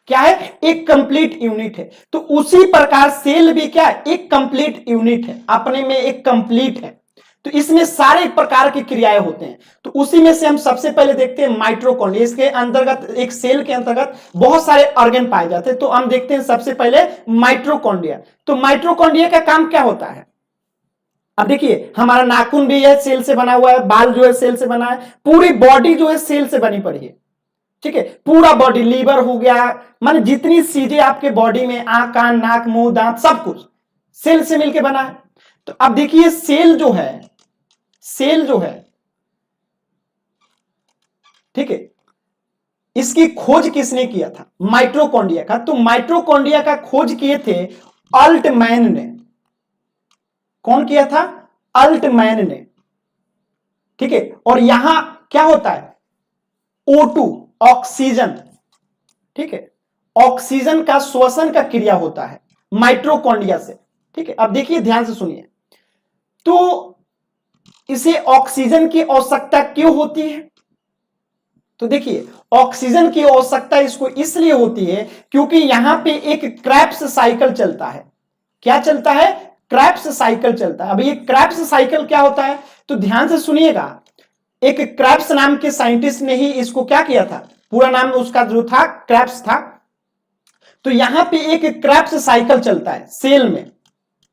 क्या है? एक कंप्लीट यूनिट है। तो उसी प्रकार सेल भी क्या है? एक कंप्लीट यूनिट है, अपने में एक कंप्लीट है। तो इसमें सारे प्रकार की क्रियाएं होते हैं। तो उसी में से हम सबसे पहले देखते हैं माइटोकॉन्ड्रिया। इसके अंतर्गत एक सेल के अंतर्गत बहुत सारे ऑर्गन पाए जाते हैं। तो हम देखते हैं सबसे पहले माइटोकॉन्ड्रिया। तो माइटोकॉन्ड्रिया का काम क्या होता है? अब देखिए, हमारा नाखून भी है सेल से बना हुआ है, बाल जो है सेल से बना है, पूरी बॉडी जो है सेल से बनी पड़ी है। ठीक है, पूरा बॉडी, लीवर हो गया, माने जितनी चीजें आपके बॉडी में, आंख, कान, नाक, मुंह, दांत, सब कुछ सेल से मिलकर बना है। तो अब देखिए सेल जो है, सेल जो है, ठीक है, इसकी खोज किसने किया था? माइटोकॉन्ड्रिया का। तो माइटोकॉन्ड्रिया का खोज किए थे अल्टमैन ने। कौन किया था? अल्टमैन ने। ठीक है, और यहां क्या होता है? O2 ऑक्सीजन, ठीक है, ऑक्सीजन का श्वसन का क्रिया होता है माइटोकॉन्ड्रिया से। ठीक है, अब देखिए ध्यान से सुनिए। तो इसे ऑक्सीजन की आवश्यकता क्यों होती है? तो देखिए, ऑक्सीजन की आवश्यकता इसको इसलिए होती है क्योंकि यहां पे एक क्रेब्स साइकिल चलता है। क्या चलता है? क्रेब्स साइकिल चलता है। अब ये क्रेब्स साइकिल क्या होता है? तो ध्यान से सुनिएगा। एक क्रेब्स नाम के साइंटिस्ट ने ही इसको क्या किया था? पूरा नाम उसका जो था क्रेब्स था। तो यहां पे एक क्रेब्स साइकिल चलता है सेल में।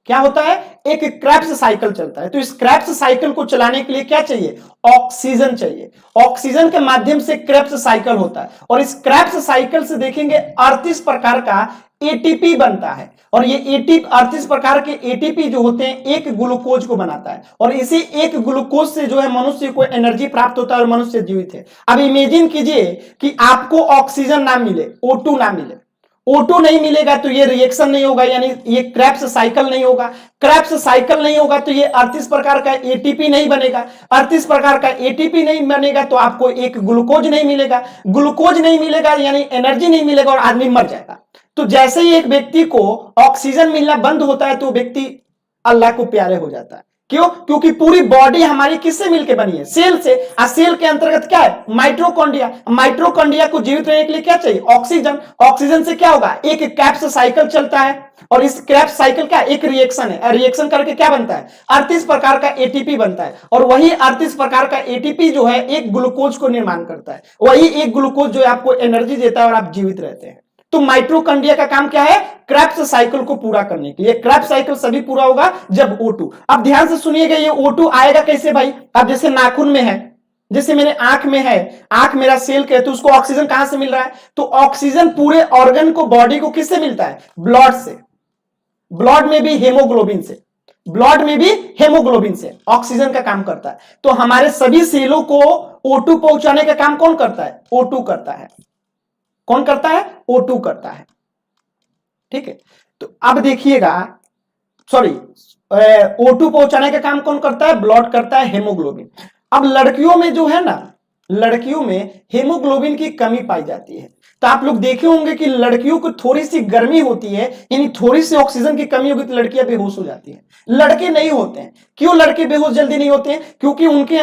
क्या होता है? एक क्रेब्स साइकिल चलता है। तो इस क्रेब्स साइकिल को चलाने के लिए क्या चाहिए? ऑक्सीजन चाहिए। ऑक्सीजन के माध्यम से क्रेब्स साइकिल होता है, और इस क्रेब्स साइकिल से देखेंगे 38 प्रकार का एटीपी बनता है। और ये 38 प्रकार के एटीपी जो होते हैं एक ग्लूकोज को बनाता है, और इसी एक ग्लूकोज से जो है मनुष्य को एनर्जी प्राप्त होता है और मनुष्य जीवित है। अब इमेजिन कीजिए कि आपको ऑक्सीजन ना मिले, O2 ना मिले। O2 नहीं मिलेगा तो ये रिएक्शन नहीं होगा, यानी ये क्रेब्स साइकिल नहीं होगा। क्रेब्स साइकिल नहीं होगा तो ये 38 प्रकार का एटीपी नहीं बनेगा। 38 प्रकार का एटीपी नहीं बनेगा तो आपको एक ग्लूकोज नहीं मिलेगा। ग्लूकोज नहीं मिलेगा यानी एनर्जी नहीं मिलेगा और आदमी मर जाएगा। तो जैसे ही एक व्यक्ति को ऑक्सीजन मिलना बंद होता है तो व्यक्ति अल्लाह को प्यारे हो जाता है। क्यों? क्योंकि पूरी बॉडी हमारी किससे मिलकर बनी है? सेल से। और सेल के अंतर्गत क्या है? माइटोकॉन्ड्रिया। माइटोकॉन्ड्रिया को जीवित रहने के लिए क्या चाहिए? ऑक्सीजन। ऑक्सीजन से क्या होगा? एक क्रेब्स साइकिल चलता है, और इस क्रेब्स साइकिल का एक रिएक्शन है, रिएक्शन करके क्या बनता है? 38 प्रकार का एटीपी बनता है, और वही 38 प्रकार का एटीपी जो है एक ग्लूकोज को निर्माण करता है। वही एक ग्लूकोज जो है आपको एनर्जी देता है और आप जीवित रहते हैं। तो माइटोकॉन्ड्रिया का काम क्या है? क्रेब्स साइकिल को पूरा करने के लिए। क्रेब्स साइकिल सभी पूरा होगा जब O2। अब ध्यान से सुनिएगा, ये O2 आएगा कैसे भाई? अब जैसे नाखून में है, जैसे मेरे आंख में है, आंख मेरा सेल के है, तो उसको ऑक्सीजन कहां से मिल रहा है? तो ऑक्सीजन पूरे ऑर्गन को, बॉडी को किससे मिलता है? ब्लड से। ब्लड में भी हेमोग्लोबिन से, ब्लड में भी हेमोग्लोबिन से ऑक्सीजन का काम करता है। तो हमारे सभी सेलों को O2 पहुंचाने का काम कौन करता है? O2 करता है। कौन करता है? O2 करता है। ठीक है, तो अब देखिएगा, सॉरी, O2 पहुंचाने का काम कौन करता है? ब्लड करता है, हेमोग्लोबिन। अब लड़कियों में जो है ना, लड़कियों में हेमोग्लोबिन की कमी पाई जाती है। तो आप लोग देखे होंगे कि लड़कियों को थोड़ी सी गर्मी होती है, यानी थोड़ी सी ऑक्सीजन की कमी होगी तो लड़कियां बेहोश हो जाती हैं। लड़के नहीं होते हैं। क्यों लड़के बेहोश जल्दी नहीं होते हैं? क्योंकि उनके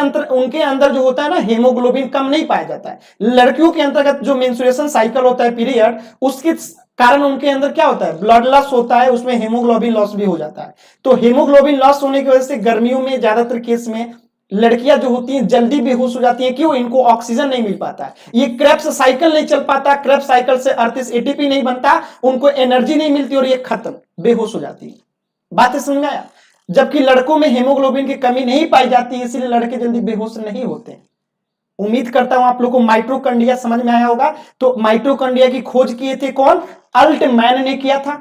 अंदर जो होता है ना, हेमोग्लोबिन कम नहीं पाया जाता है। लड़कियों के अंतर्गत जो मेंस्ट्रुएशन साइकिल होता है, पीरियड, उसके कारण उनके अंदर क्या होता है? ब्लड लॉस होता है, उसमें हेमोग्लोबिन लॉस भी हो जाता है। तो हेमोग्लोबिन लॉस होने की वजह से गर्मियों में ज्यादातर केस में लड़कियां जो होती हैं जल्दी बेहोश हो जाती हैं, क्यों? इनको ऑक्सीजन नहीं मिल पाता है, ये क्रेब्स साइकिल नहीं चल पाता, क्रेब्स साइकिल से अर्थस एटीपी नहीं बनता, उनको एनर्जी नहीं मिलती और ये खत्म, बेहोश हो जाती है। बात समझ में आया? जबकि लड़कों में हेमोग्लोबिन की कमी नहीं पाई जाती है, इसलिए लड़के जल्दी बेहोश नहीं होते। उम्मीद करता हूं आप लोगों को माइटोकॉन्ड्रिया समझ में आया होगा। तो माइटोकॉन्ड्रिया की खोज किए थे कौन? अल्टमैन ने किया था,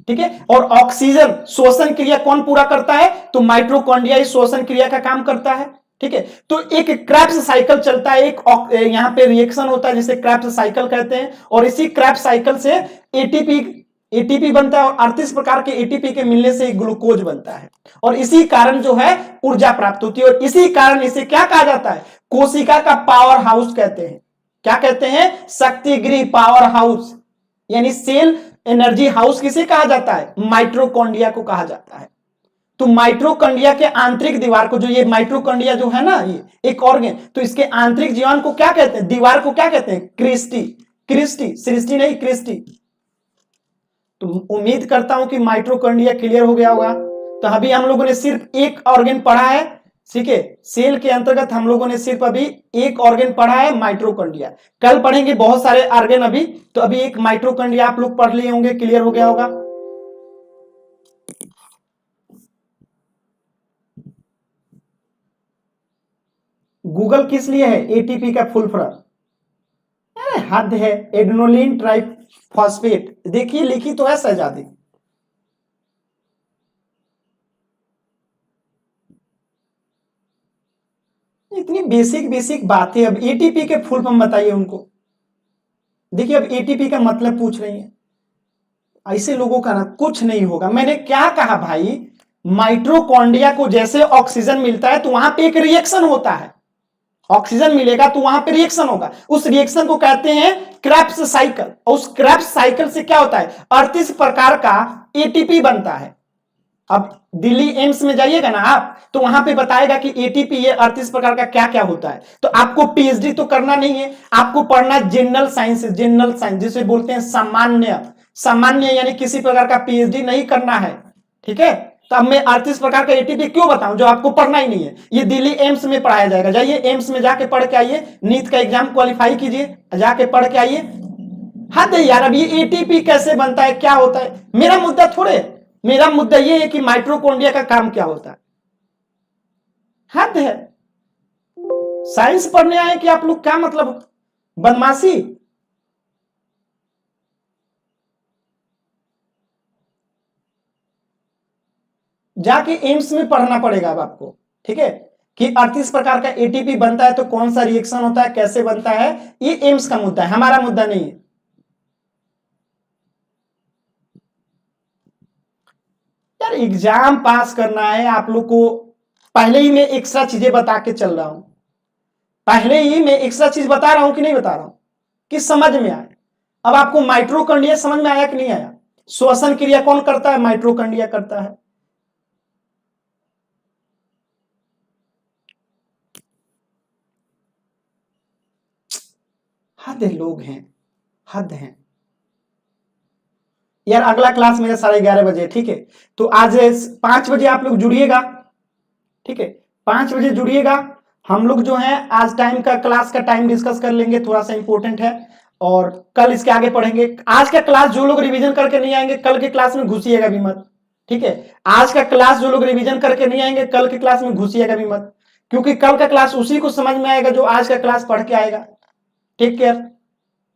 ठीक है। और ऑक्सीजन शोषण क्रिया कौन पूरा करता है? तो माइटोकॉन्ड्रिया इस शोषण क्रिया का काम करता है, ठीक है। तो एक क्रेब्स साइकिल चलता है, एक यहां पे रिएक्शन होता है जिसे क्रेब्स साइकिल कहते हैं, और इसी क्रेब्स साइकिल से एटीपी बनता है, और 38 प्रकार के एटीपी के मिलने से ग्लूकोज बनता है, और इसी कारण जो है ऊर्जा प्राप्त होती है, और इसी कारण इसे क्या कहा जाता है? कोशिका का पावर हाउस कहते हैं। क्या कहते हैं? शक्तिगृह, पावर हाउस, यानी सेल एनर्जी हाउस किसे कहा जाता है? माइटोकॉन्ड्रिया को कहा जाता है। तो माइटोकॉन्ड्रिया के आंतरिक दीवार को, जो ये माइटोकॉन्ड्रिया जो है ना, ये एक ऑर्गन, तो इसके आंतरिक जीवन को क्या कहते हैं? दीवार को क्या कहते हैं? क्रिस्टी। क्रिस्टी, सृष्टि नहीं, क्रिस्टी। तो उम्मीद करता हूं कि माइटोकॉन्ड्रिया क्लियर हो गया होगा। तो अभी हम लोगों ने सिर्फ एक ऑर्गन पढ़ा है, ठीक है। सेल के अंतर्गत हम लोगों ने सिर्फ अभी एक ऑर्गन पढ़ा है, माइटोकॉन्ड्रिया। कल पढ़ेंगे बहुत सारे ऑर्गन, अभी तो अभी एक माइटोकॉन्ड्रिया आप लोग पढ़ लिए होंगे, क्लियर हो गया होगा। गूगल किस लिए है? एटीपी का फुल फॉर्म, हद है, एडेनोलिन ट्राइफॉस्फेट। देखिए लिखी तो है शहजादी। इतनी बेसिक बेसिक बात है। अब एटीपी के फुल फॉर्म बताइए उनको। देखिए अब एटीपी का मतलब पूछ रही है, ऐसे लोगों का ना कुछ नहीं होगा। मैंने क्या कहा भाई, माइटोकॉन्ड्रिया को जैसे ऑक्सीजन मिलता है तो वहां पे एक रिएक्शन होता है, ऑक्सीजन मिलेगा तो वहां पे रिएक्शन होगा, उस रिएक्शन को कहते हैं क्रेब्स साइकिल, और उस क्रेब्स साइकिल से क्या होता है? 38 प्रकार का एटीपी बनता है। अब दिल्ली एम्स में जाइएगा ना आप, तो वहां पे बताएगा कि एटीपी ये 38 प्रकार का क्या क्या होता है। तो आपको पीएचडी तो करना नहीं है, आपको पढ़ना जनरल साइंस, जनरल साइंस जिसे बोलते हैं सामान्य, सामान्य यानी किसी प्रकार का पीएचडी नहीं करना है, ठीक है। तो अब मैं 38 प्रकार का एटीपी क्यों बताऊं जो आपको पढ़ना ही नहीं है? ये दिल्ली एम्स में पढ़ाया जाएगा। जाइए एम्स में जाके पढ़ के आइए, नीट का एग्जाम क्वालिफाई कीजिए, जाके पढ़ के आइए। हद है यार, अब ये एटीपी कैसे बनता है, क्या होता है, मेरा मुद्दा थोड़े। मेरा मुद्दा ये है कि माइटोकॉन्ड्रिया का काम क्या होता है। हद है, साइंस पढ़ने आए कि आप लोग, क्या मतलब बदमाशी। जाके एम्स में पढ़ना पड़ेगा अब आपको, ठीक है, कि 38 प्रकार का एटीपी बनता है तो कौन सा रिएक्शन होता है, कैसे बनता है। ये एम्स का मुद्दा है, हमारा मुद्दा नहीं है। यार एग्जाम पास करना है आप लोग को, पहले ही मैं एक्स्ट्रा चीजें बता के चल रहा हूं, पहले ही मैं एक्स्ट्रा चीज बता रहा हूं कि नहीं बता रहा हूं, कि समझ में आए। अब आपको माइटोकॉन्ड्रिया समझ में आया कि नहीं आया? श्वसन क्रिया कौन करता है? माइटोकॉन्ड्रिया करता है। हद है, लोग हैं, हद है यार। अगला क्लास मेरा 11:30 बजे, ठीक है। तो आज 5 बजे आप लोग जुड़िएगा, ठीक है, 5 बजे जुड़िएगा। हम लोग जो है आज टाइम का, क्लास का टाइम डिस्कस कर लेंगे, थोड़ा सा इंपॉर्टेंट है, और कल इसके आगे पढ़ेंगे। आज का क्लास जो लोग रिवीजन करके नहीं आएंगे, कल के क्लास में घुसिएगा भी मत, ठीक है। आज का क्लास जो लोग रिवीजन करके नहीं आएंगे, कल के क्लास में घुसिएगा भी मत, क्योंकि कल का क्लास उसी को समझ में आएगा जो आज का क्लास पढ़ के आएगा। Take care.